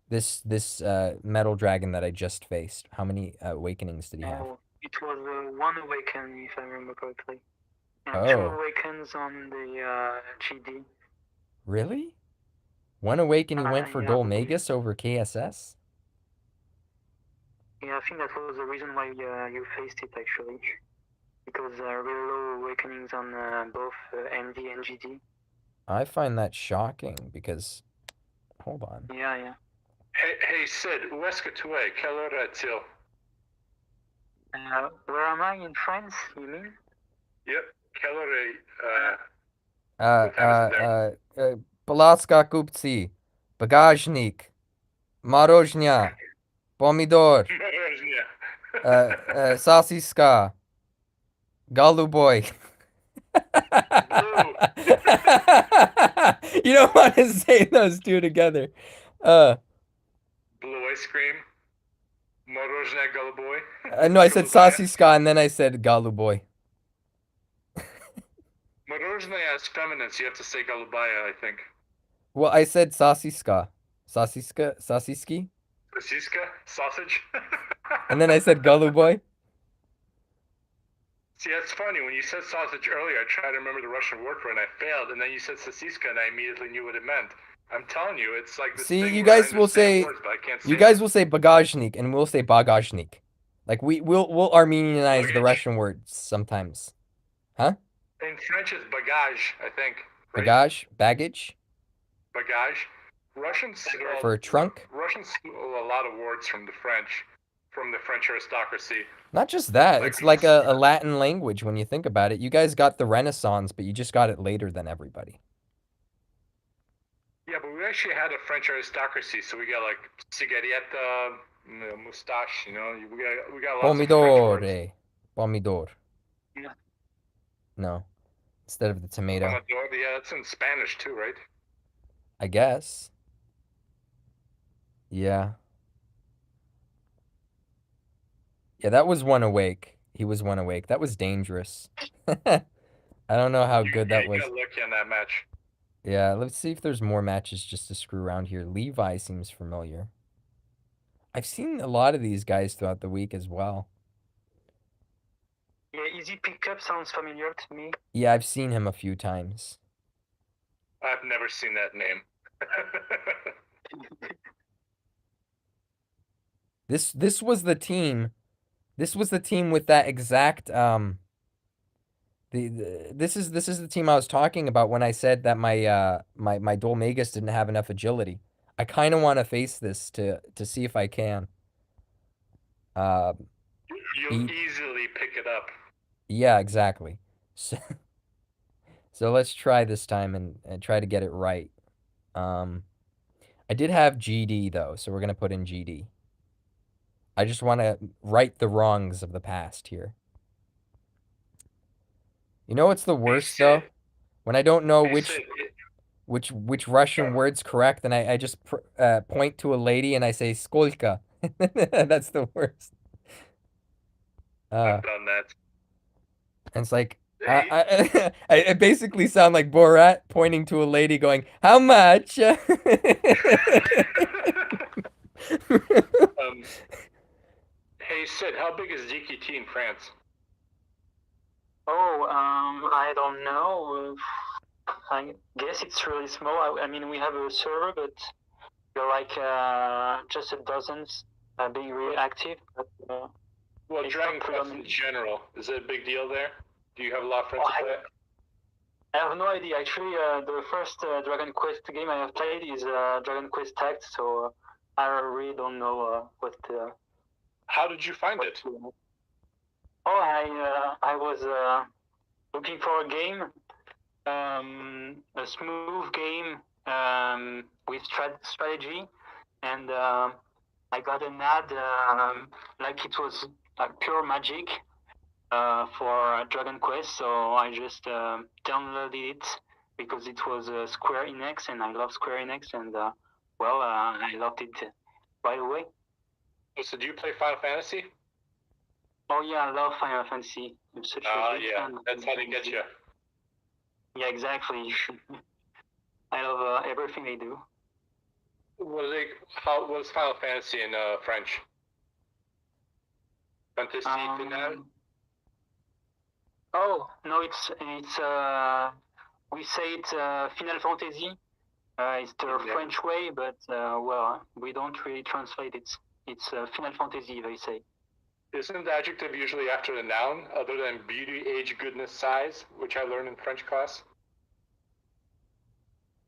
This metal dragon that I just faced. How many awakenings did he have? Oh, it was one awaken, if I remember correctly, and two Oh, awakens on the GD. really? One awakening went for Yeah, I believe. Dolmagus over KSS? Yeah, I think that was the reason why you faced it actually, because real low awakenings on both MD and GD. I find that shocking because, hold on. Yeah, yeah. Hey Sid, où est-ce que tu es? Quelle heure est-il? Where am I in France? You mean? Yep. Quelle heure est, Uh, what time is it there? Palaska Kupci. Bagajnik, Marozhnya, Pomidor, Yeah. Sasiska, Galuboy. Blue. You don't want to say those two together. Uh, Blue ice cream. Morozhne Goluboy. no, I said Golubaya. Sasiska and then I said Galuboy. Morozhne is feminine, so you have to say Golubaya, I think. Well, I said Sasiska. Sasiski? Sosiska? Sausage? And then I said Galuboy. See, that's funny. When you said sausage earlier, I tried to remember the Russian word for it, and I failed. And then you said sosiska, and I immediately knew what it meant. I'm telling you, it's like this See, thing you where I guys will understand say words, but I can't say you guys them. will say bagajnik and we'll say bagajnik. Like we'll Armenianize the Luggage. Russian words sometimes. Huh? In French, it's bagage, I think. Right? Bagage, baggage Bagage. Russians for a trunk. Russians steal a lot of words from the French aristocracy. Not just that, Like, it's like a Latin language when you think about it. You guys got the Renaissance, but you just got it later than everybody. yeah, but we actually had a French aristocracy, so we got like cigarette, mustache. You know, we got lots of French words. Pomidore. Pomidor. Yeah. No. Instead of the tomato. Pomodoro, yeah, that's in Spanish too, right? I guess. Yeah. Yeah, that was one awake. He was one awake. That was dangerous. I don't know how good that You was. got lucky on that match. Yeah, let's see if there's more matches just to screw around here. Levi seems familiar. I've seen a lot of these guys throughout the week as well. Yeah, Easy Pickup sounds familiar to me. Yeah, I've seen him a few times. I've never seen that name. This was the team. This was the team with that exact this is the team I was talking about when I said that my Dolmagus didn't have enough agility. I kind of want to face this to see if I can. You'll easily pick it up. Yeah, exactly. So let's try this time and try to get it right. I did have GD though, so we're gonna put in GD. I just want to right the wrongs of the past here. You know what's the worst though? When I don't know which Russian word's correct, and I just point to a lady and I say skolka. That's the worst. I've done that. And it's like I basically sound like Borat pointing to a lady going, "How much?" Hey Sid, how big is DKT in France? Oh, I don't know. I guess it's really small. I mean, we have a server, but we're like just a dozens being really active. But, well, it's Dragon not Quest in predominant. general, is it a big deal there? Do you have a lot of friends Oh, who play it? I have no idea. Actually, the first Dragon Quest game I have played is Dragon Quest Tact, so I really don't know what. How did you find what it? to- Oh, I was looking for a game, a smooth game with strategy, and I got an ad like it was like pure magic for Dragon Quest, so I just downloaded it because it was Square Enix, and I love Square Enix, and I loved it right away. So do you play Final Fantasy? Oh yeah, I love Final Fantasy. I'm such a big Yeah, fan of that's how they get you. Yeah, exactly. I love everything they do. What's Final Fantasy in French? Fantasy Finale? Oh no, it's we say it Final Fantasy. It's the French way, but we don't really translate it. It's Final Fantasy, they say. Isn't the adjective usually after the noun, other than beauty, age, goodness, size, which I learned in French class?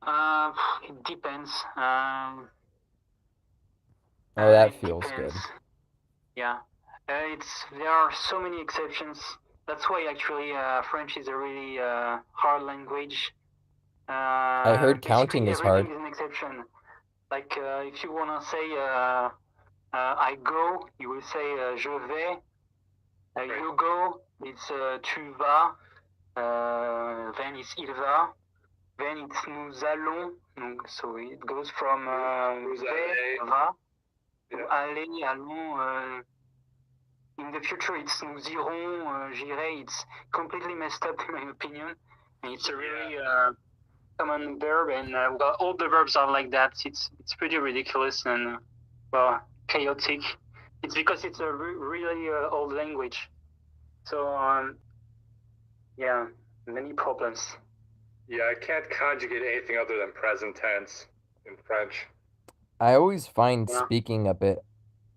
It depends. Oh, that it feels depends. good. Yeah, there are so many exceptions. That's why actually French is a really hard language. I heard counting is hard. Everything is an exception. Like if you wanna say I go, you will say je vais. Right. You go, it's tu vas. Then it's il va. Then it's nous allons. So it goes from Vous vais, allez. va, to Yeah. aller, allons. In the future, it's nous irons, j'irai. It's completely messed up in my opinion. And it's a really common verb, and well, all the verbs are like that. It's pretty ridiculous and well chaotic. It's because it's a really old language. So yeah, many problems. Yeah, I can't conjugate anything other than present tense in French. I always find Yeah. speaking a bit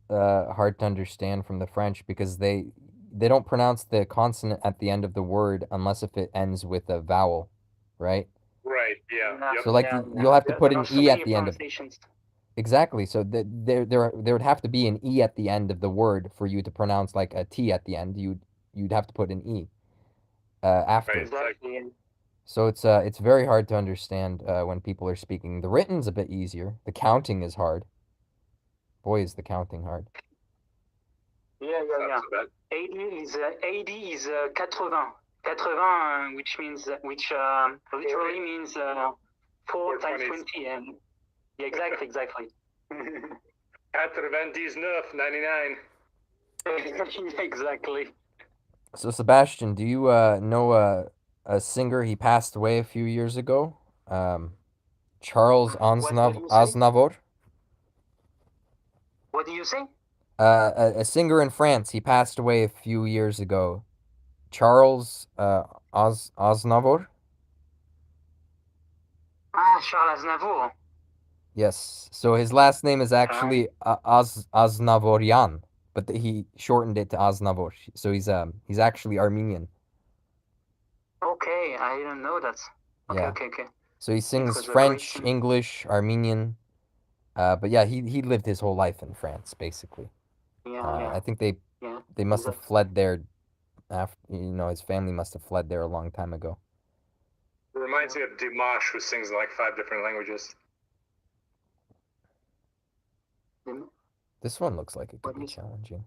hard to understand from the French because they don't pronounce the consonant at the end of the word unless if it ends with a vowel, right? Right. Yeah. Yep. So like you'll have to put There an are so e at many the end of pronunciations. exactly. So there would have to be an e at the end of the word for you to pronounce like a t at the end. You'd have to put an e after. Right. Exactly. So it's very hard to understand when people are speaking. The written's a bit easier. The counting is hard. Boy, is the counting hard. Yeah. Not so bad. 80 is 80, which means literally means 4 times 20 and yeah, exactly. 99. Exactly. So Sebastian, do you know a singer? He passed away a few years ago. Charles What do you say? Aznavour. What do you say? A singer in France. He passed away a few years ago. Charles Aznavour. Ah, Charles Aznavour. Yes. So his last name is actually Aznavourian, but he shortened it to Aznavour. So he's actually Armenian. Okay, I didn't know that. Okay, Yeah. okay. So he sings was a great French, singer. English, Armenian. But yeah, he lived his whole life in France, basically. Yeah. I think they must have fled there after, his family must have fled there a long time ago. It reminds me of Dimash, who sings in like 5 different languages. This one looks like it could What be is- challenging.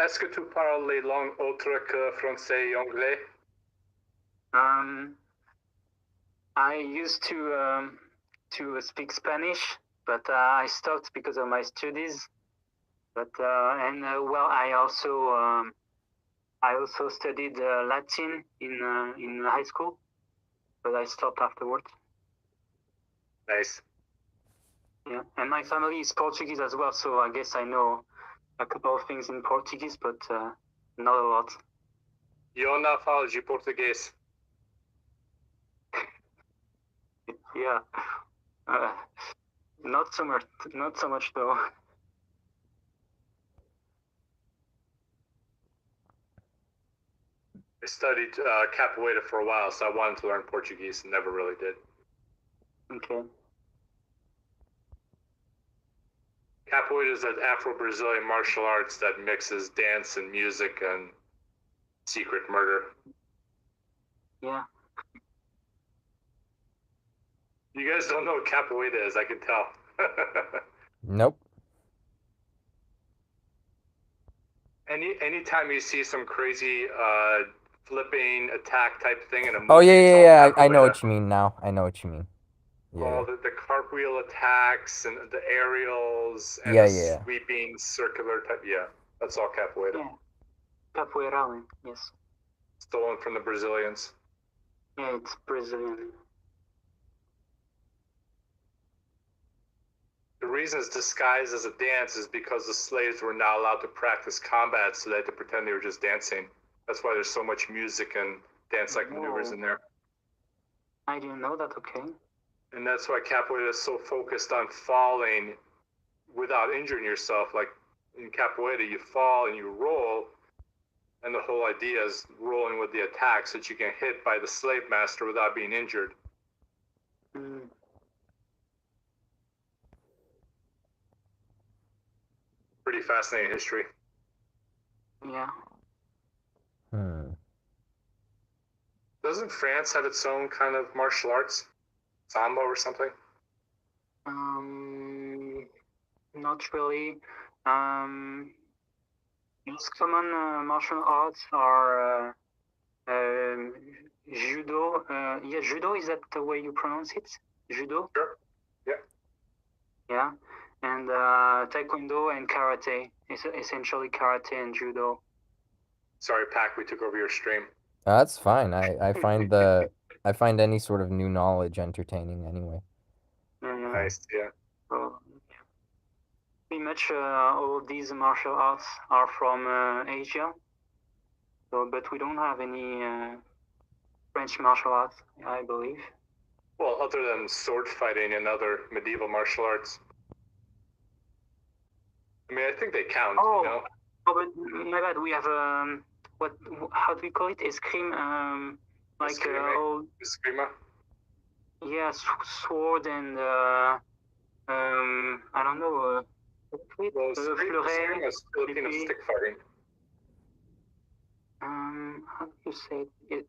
Est-ce que tu parles les langues autres que français et anglais? I used to speak Spanish, but I stopped because of my studies. But well, I also studied Latin in high school, but I stopped afterwards. Nice. Yeah, and my family is Portuguese as well, so I guess I know a couple of things in Portuguese, but not a lot. Eu não falo de português. Yeah, not so much though. I studied capoeira for a while, so I wanted to learn Portuguese and never really did. Okay. Capoeira is an Afro-Brazilian martial arts that mixes dance and music and secret murder. Yeah. You guys don't know what capoeira is, I can tell. Nope. Anytime you see some crazy flipping attack type thing in a movie. Oh yeah. I know capoeira. what you mean now. I know what you mean. Yeah. All the cartwheel attacks and the aerials and Yeah. sweeping circular type. Yeah, that's all capoeira. Yeah. Capoeira, yes. Stolen from the Brazilians. Yeah, it's Brazilian. The reason it's disguised as a dance is because the slaves were not allowed to practice combat, so they had to pretend they were just dancing. That's why there's so much music and dance-like maneuvers in there. I didn't know that, okay. And that's why capoeira is so focused on falling without injuring yourself. Like in capoeira, you fall and you roll, and the whole idea is rolling with the attack so that you can hit by the slave master without being injured. Pretty fascinating history. Yeah. Doesn't France have its own kind of martial arts? Sambo or something? Not really. Most common martial arts are judo. Yeah, judo, is that the way you pronounce it? Judo? Sure. Yeah. Yeah. And taekwondo and karate. It's essentially karate and judo. Sorry, Pac, we took over your stream. That's fine. I find I find any sort of new knowledge entertaining anyway. Nice, yeah. So, pretty much all these martial arts are from Asia. So, but we don't have any French martial arts, I believe. Well, other than sword fighting and other medieval martial arts. I mean, I think they count, Oh, you know? Oh, but my bad. We have what? How do we call it? Escrime. Like Escrime? Escrima? Yeah, sword and I don't know. Well, Escrima is Filipino stick fighting. How do you say it?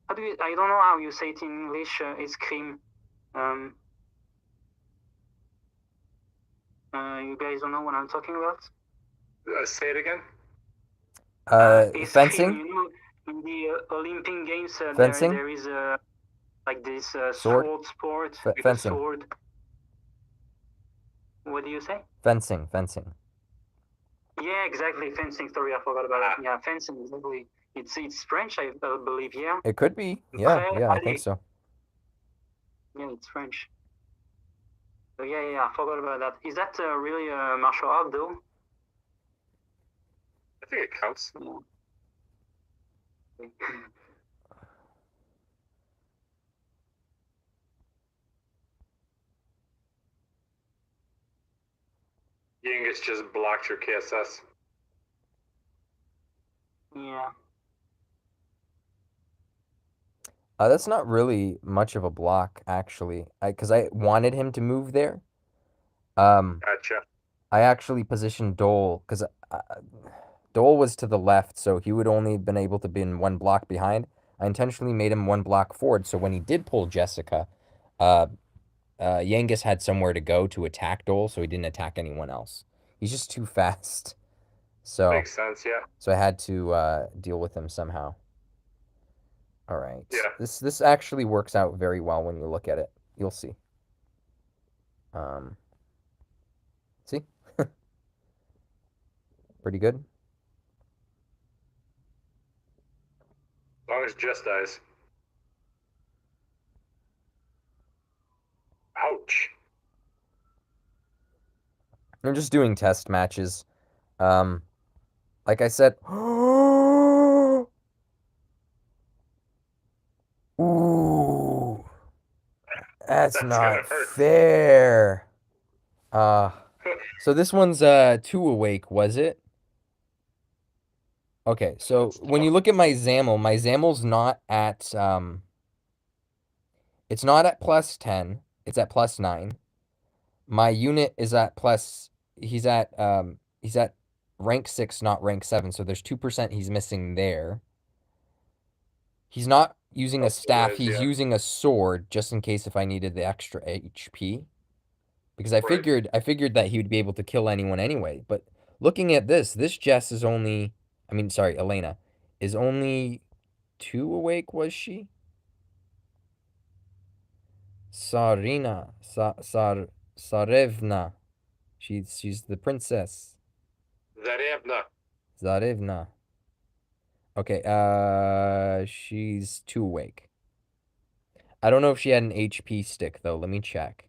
How do you? I don't know how you say it in English. Escrime. You guys don't know what I'm talking about? Say it again. Fencing. You know, in the Olympic Games, fencing. there is like this sword sport with fencing. a sword. What do you say? Fencing. Yeah, exactly. Fencing. Sorry, I forgot about it. Yeah, fencing. Exactly. It's French, I believe. Yeah. It could be. Yeah, I think so. Yeah, it's French. So yeah, I forgot about that. Is that really a martial art though? I think it counts. Yeah. Genghis just blocked your KSS. Yeah. That's not really much of a block, actually, because I wanted him to move there. Gotcha. I actually positioned Dole, because Dole was to the left, so he would only have been able to be in one block behind. I intentionally made him one block forward, so when he did pull Jessica, Genghis had somewhere to go to attack Dole, so he didn't attack anyone else. He's just too fast. So makes sense, yeah. So I had to deal with him somehow. All right. Yeah. This actually works out very well when you look at it. You'll see. See? Pretty good. As long as Jess dies. Ouch. I'm just doing test matches. Like I said. Ooh. That's not fair. So this one's 2 awake, was it? Okay, so when you look at my Zamel's not at it's not at plus 10, it's at plus 9. My unit is at he's at rank 6, not rank 7, so there's 2% he's missing there. He's not using a staff, he's using a sword just in case if I needed the extra HP. Because I figured that he would be able to kill anyone anyway, but looking at this Jess is only Elena is only 2 awake, was she? Sarevna. She's the princess. Zarevna. Okay, she's 2 awake. I don't know if she had an HP stick though. Let me check.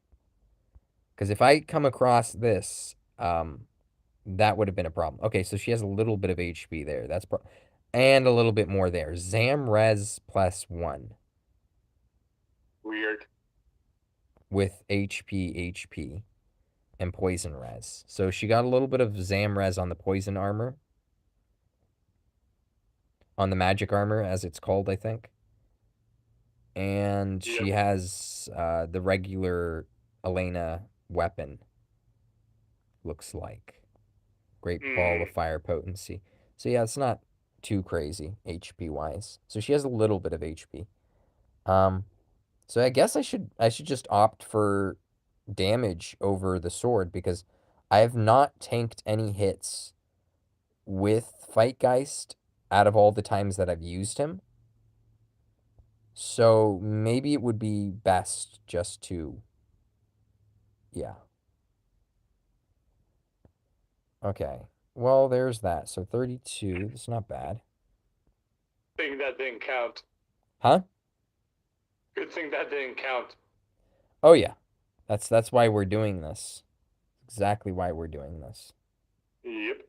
Because if I come across this, that would have been a problem. Okay, so she has a little bit of HP there. And a little bit more there. Zam res plus 1. Weird. With HP, and poison res. So she got a little bit of Zam res on the poison armor. On the magic armor, as it's called, I think. And she has the regular Elena weapon. Looks like. Great ball of fire potency. So yeah, it's not too crazy HP wise. So she has a little bit of HP. Um, so I guess I should just opt for damage over the sword because I have not tanked any hits with Fightgeist out of all the times that I've used him. So maybe it would be best just to, yeah. Okay. Well, there's that. So 32. That's not bad. Thing that didn't count. Huh? Good thing that didn't count. Oh yeah. That's why we're doing this. Exactly why we're doing this. Yep.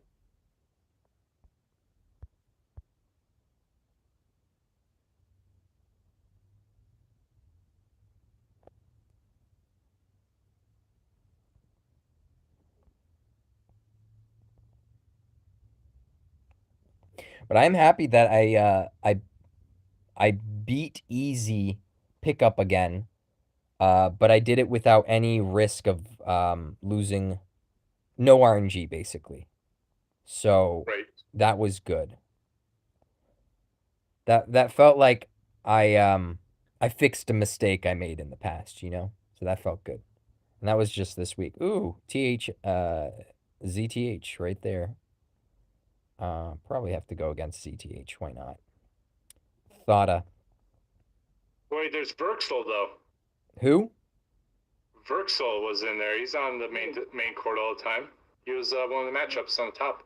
But I'm happy that I beat easy pickup again. But I did it without any risk of losing no RNG basically. So Right. that was good. That felt like I fixed a mistake I made in the past, you know? So that felt good. And that was just this week. Ooh, ZTH right there. Probably have to go against ZTH. Why not? Thoughta. Wait, there's Verxel though. Who? Verxel was in there. He's on the main court all the time. He was one of the matchups on the top.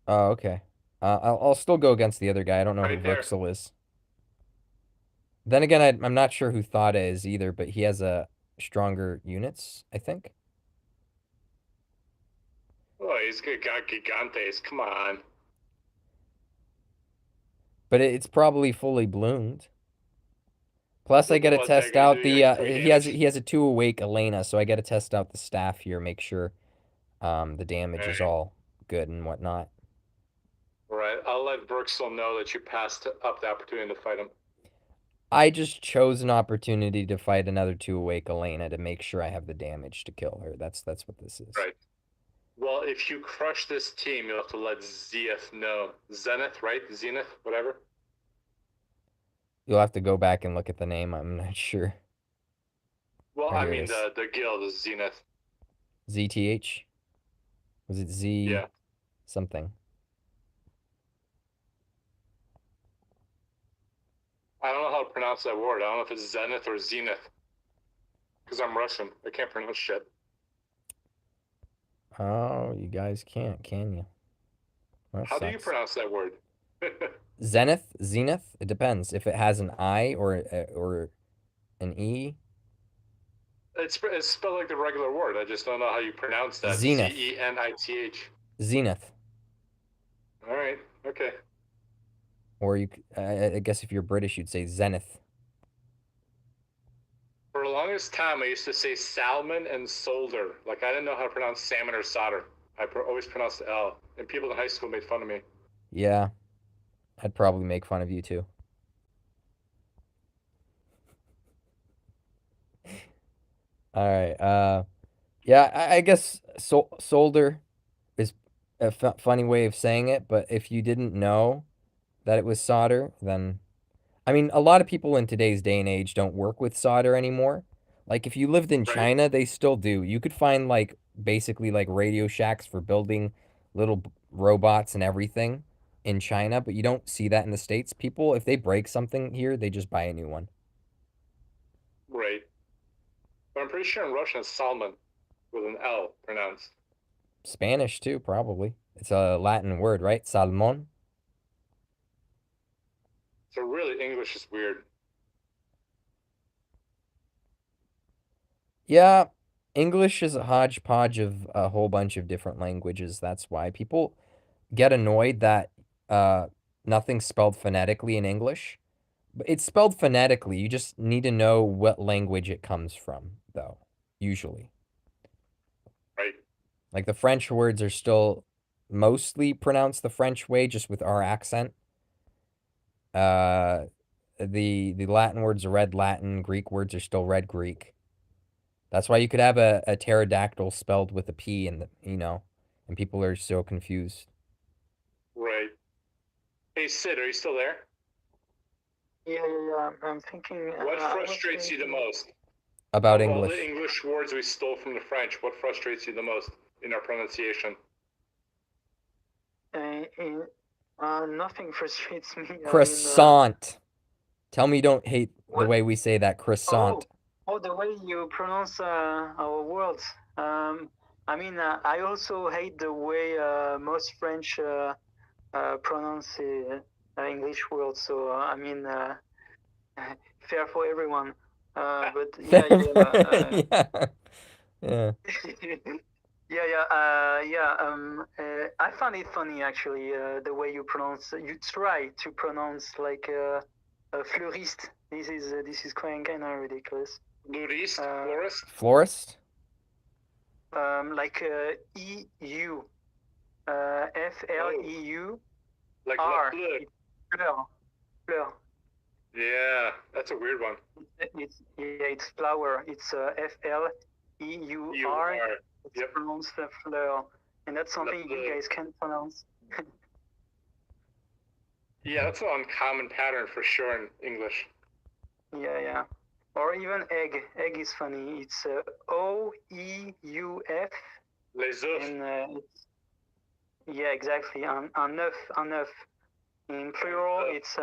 Oh, okay. I'll still go against the other guy. I don't know who Right there. Verxel is. Then again, I'm not sure who Thoughta is either, but he has a stronger units, I think. Oh, he's got Gigantes. Come on. But it's probably fully bloomed. Plus, I gotta What's that test gonna out do? the Like 3 damage? he has a 2 awake Elena, so I gotta test out the staff here, make sure the damage is Right. all good and whatnot. Right. I'll let Verxel know that you passed up the opportunity to fight him. I just chose an opportunity to fight another 2 awake Elena to make sure I have the damage to kill her. That's what this is. Right. Well, if you crush this team, you'll have to let Zenith know. Zenith, right? Zenith, whatever. You'll have to go back and look at the name. I'm not sure. Well, Oh, I here it mean is. the guild is Zenith. ZTH? Was it Z Yeah. something? I don't know how to pronounce that word. I don't know if it's Zenith or Zenith. Because I'm Russian. I can't pronounce shit. Oh, you guys can't, can you? That How do you sucks. pronounce that word? Zenith? Zenith? It depends. If it has an I or an E. It's spelled like the regular word. I just don't know how you pronounce that. Zenith. Zenith. Zenith. All right. Okay. Or I guess if you're British, you'd say Zenith. For the longest time, I used to say salmon and solder. Like I didn't know how to pronounce salmon or solder. I always pronounced the L, and people in high school made fun of me. Yeah, I'd probably make fun of you too. All right. Yeah, I guess solder is a funny way of saying it, but if you didn't know that it was solder, then I mean, a lot of people in today's day and age don't work with solder anymore. Like if you lived in Right. China, they still do. You could find like basically like Radio Shacks for building little robots and everything in China, but you don't see that in the States. People, if they break something here, they just buy a new one. Right. But I'm pretty sure in Russian it's salmon with an L pronounced. Spanish too, probably. It's a Latin word, right? Salmon. So really, English is weird. Yeah, English is a hodgepodge of a whole bunch of different languages. That's why people get annoyed that uh, nothing's spelled phonetically in English. But it's spelled phonetically. You just need to know what language it comes from, though, usually. Right. Like the French words are still mostly pronounced the French way, just with our accent. Uh, the Latin words are read Latin, Greek words are still read Greek. That's why you could have a pterodactyl spelled with a P and and people are so confused. Right. Hey Sid, are you still there? Yeah. I'm thinking. What frustrates you the most? About Of all the English. English words we stole from the French, what frustrates you the most in our pronunciation? Nothing frustrates me. Croissant. Tell me you don't hate the What? way we say that croissant. Oh, the way you pronounce our words. I also hate the way most French pronounce English words. So fair for everyone. But Yeah. Yeah. I found it funny actually the way you pronounce. You try to pronounce like a fleuriste. This is kind of ridiculous. Florist, florist, Florist? Like EU, FLEU like R. le bleu. It's fleur. Yeah, that's a weird one. It's flower. It's FLEUR. You are. It's pronounced fleur, and that's something you guys can pronounce. Yeah, that's an uncommon pattern for sure in English. Yeah. Or even egg. Egg is funny. It's OEUF. Les œufs. And yeah, exactly. Un œuf. In plural, it's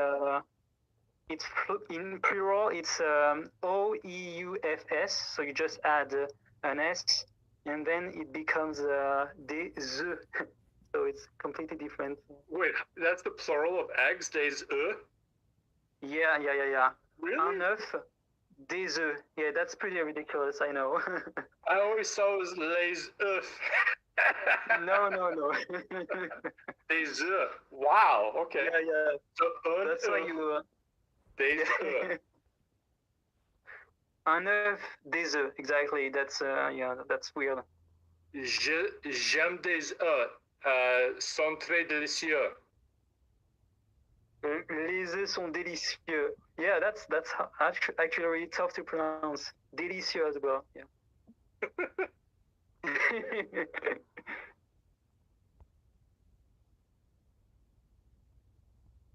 OEUFS. So you just add an S, and then it becomes des œufs. So it's completely different. Wait, that's the plural of eggs, des œufs? Yeah. Really? Un œuf, des œufs. Yeah, that's pretty ridiculous, I know. I always saw it was les œufs. No. Des œufs. Wow, okay. Yeah. So, That's why you... Des œufs. Un œuf, des œufs. Exactly. That's weird. J'aime des œufs. Sont très délicieux. Les œufs sont délicieux. Yeah, that's actually really tough to pronounce. Délicieux as well. Yeah.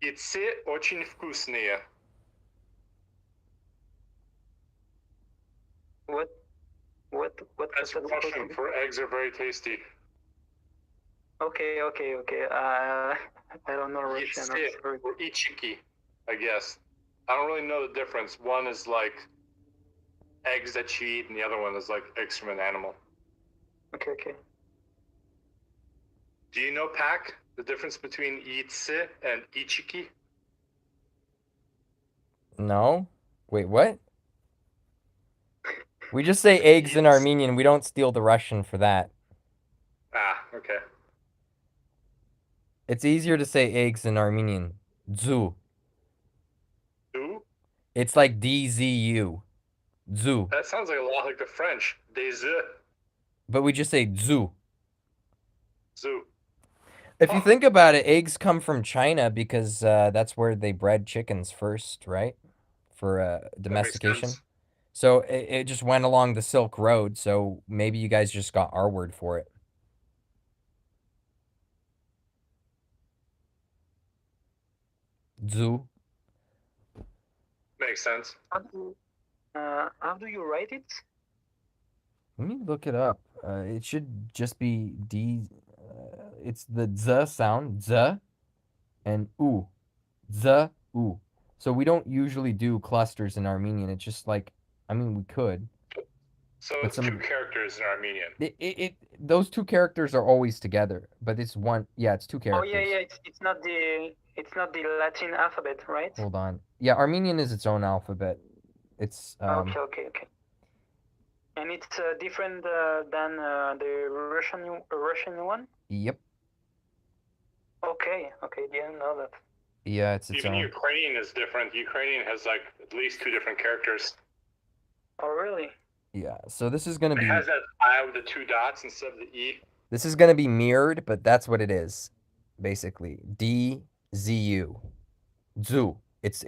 Яйце очень вкусные. What? That's Russian for eggs are very tasty. Okay. I don't know Russian. Яйце or ichiki, I guess. I don't really know the difference. One is like eggs that you eat, and the other one is like eggs from an animal. Okay. Do you know, Pac, the difference between yaitse and ichiki? No? Wait, what? We just say eggs in Armenian. We don't steal the Russian for that. Ah, okay. It's easier to say eggs in Armenian. Zu. Zoo? It's like DZU. Zu. That sounds like a lot like the French. Des œufs. But we just say zu. Zoo. If you think about it, eggs come from China because that's where they bred chickens first, right? For domestication. So it just went along the Silk Road, so maybe you guys just got our word for it. Zoo. Makes sense. How do you write it? Let me look it up. It should just be D. It's the Z sound, Z, and U. Z, U. So we don't usually do clusters in Armenian. It's just like, I mean, we could. So it's two characters in Armenian. Those two characters are always together, but it's one. Yeah, it's two characters. Oh yeah. It's not the Latin alphabet, right? Hold on. Yeah, Armenian is its own alphabet. It's Okay. And it's different than the Russian one. Yep. Okay. Didn't know that. Yeah, it's its Even own. Ukrainian is different. Ukrainian has like at least two different characters. Oh really? Yeah. So this is gonna be. It has that I with the two dots instead of the E. This is gonna be mirrored, but that's what it is, basically. DZU. Zu. It's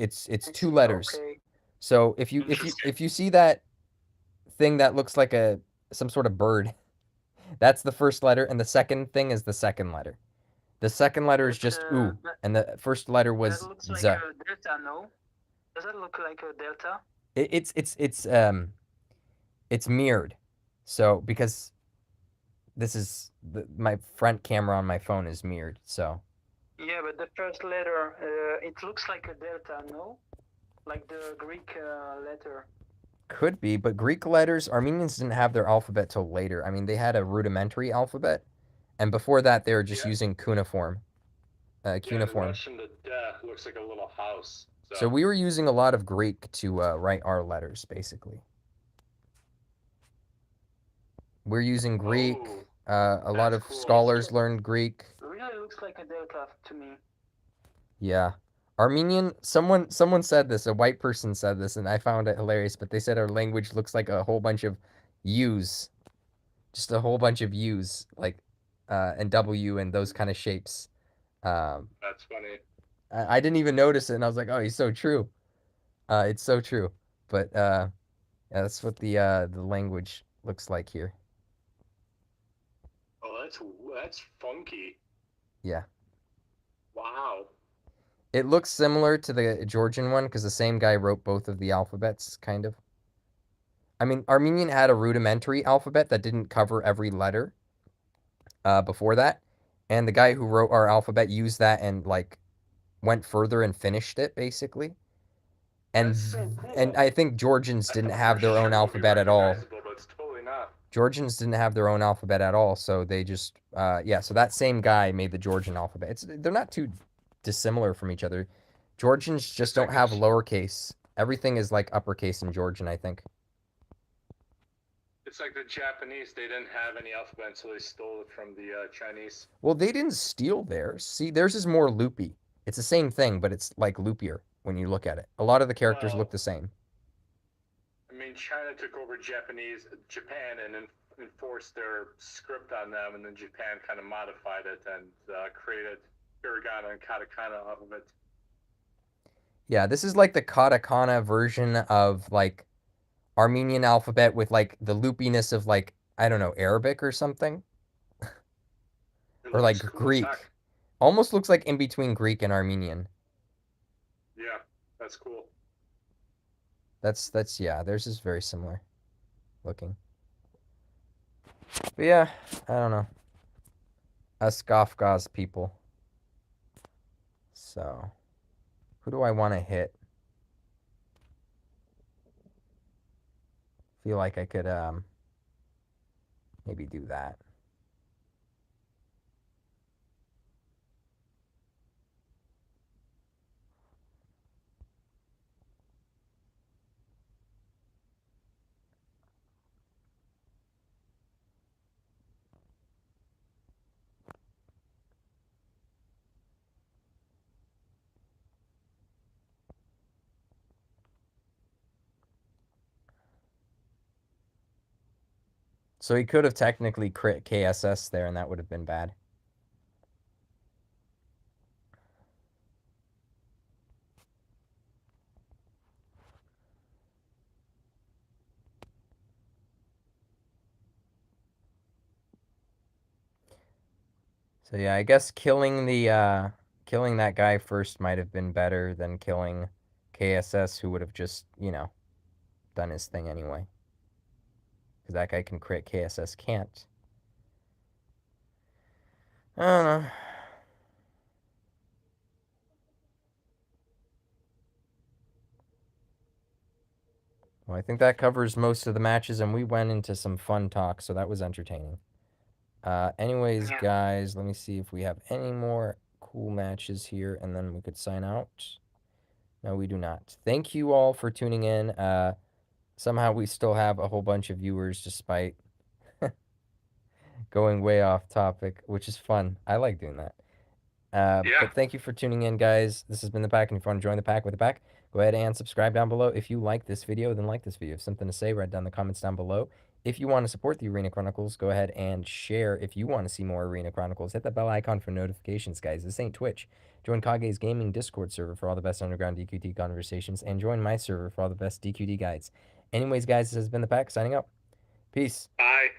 two letters. Okay. So if you see that thing that looks like some sort of bird, that's the first letter, and the second thing is the second letter. The second letter is But, just U, and the first letter that was looks like Z. a delta, no? Does that look like a delta? It's mirrored. So because this is my front camera on my phone is mirrored, so Yeah, but the first letter, it looks like a delta, no? Like the Greek letter. could be. But Greek letters, Armenians didn't have their alphabet till later. I mean, they had a rudimentary alphabet, and before that, they were just using cuneiform. Yeah, the Cuneiform. Russian the looks like a little house. So we were using a lot of Greek to write our letters, basically. We're using Greek. A lot of cool. scholars learned Greek. It really looks like a delta to me. Yeah. Armenian, someone said this, a white person said this, and I found it hilarious, but they said our language looks like a whole bunch of U's. Just a whole bunch of U's, like, and W and those kind of shapes. That's funny. I didn't even notice it, and I was like, oh, he's so true. It's so true. But, yeah, that's what the language looks like here. Oh, that's funky. Yeah. Wow. It looks similar to the Georgian one because the same guy wrote both of the alphabets, kind of. I mean, Armenian had a rudimentary alphabet that didn't cover every letter before that, and the guy who wrote our alphabet used that and like went further and finished it basically. And That's so cool. and I think Georgians didn't have their own alphabet at all. But it's totally not. Georgians didn't have their own alphabet at all, so they just yeah. So that same guy made the Georgian alphabet. They're not too dissimilar from each other. Georgians just don't have lowercase. Everything is like uppercase in Georgian, I think. It's like the Japanese, they didn't have any alphabet, so they stole it from the Chinese. Well, they didn't steal theirs. See, theirs is more loopy. It's the same thing, but it's like loopier when you look at it. A lot of the characters look the same. I mean, China took over Japan, and enforced their script on them, and then Japan kind of modified it and created hiragana and katakana off of it. Yeah, this is like the katakana version of like Armenian alphabet with like the loopiness of like, I don't know, Arabic or something. Or like cool Greek. Almost looks like in between Greek and Armenian. Yeah, that's cool. That's yeah, theirs is very similar looking. But yeah, I don't know. Us Gafgaz people. So, who do I want to hit? Feel like I could maybe do that. So he could have technically crit KSS there, and that would have been bad. So yeah, I guess killing that guy first might have been better than killing KSS, who would have just, you know, done his thing anyway. Because that guy can crit, KSS can't. I don't know. Well, I think that covers most of the matches, and we went into some fun talk, so that was entertaining. Anyways, guys, let me see if we have any more cool matches here, and then we could sign out. No, we do not. Thank you all for tuning in. Somehow we still have a whole bunch of viewers despite going way off topic, which is fun. I like doing that. But thank you for tuning in, guys. This has been The Pack, and if you want to join the Pack with The Pack, go ahead and subscribe down below. If you like this video, then like this video. If you have something to say, write down in the comments down below. If you want to support the Arena Chronicles, go ahead and share. If you want to see more Arena Chronicles, hit that bell icon for notifications, guys. This ain't Twitch. Join Kage's gaming Discord server for all the best underground DQT conversations, and join my server for all the best DQT guides. Anyways, guys, this has been The Pack, signing out. Peace. Bye.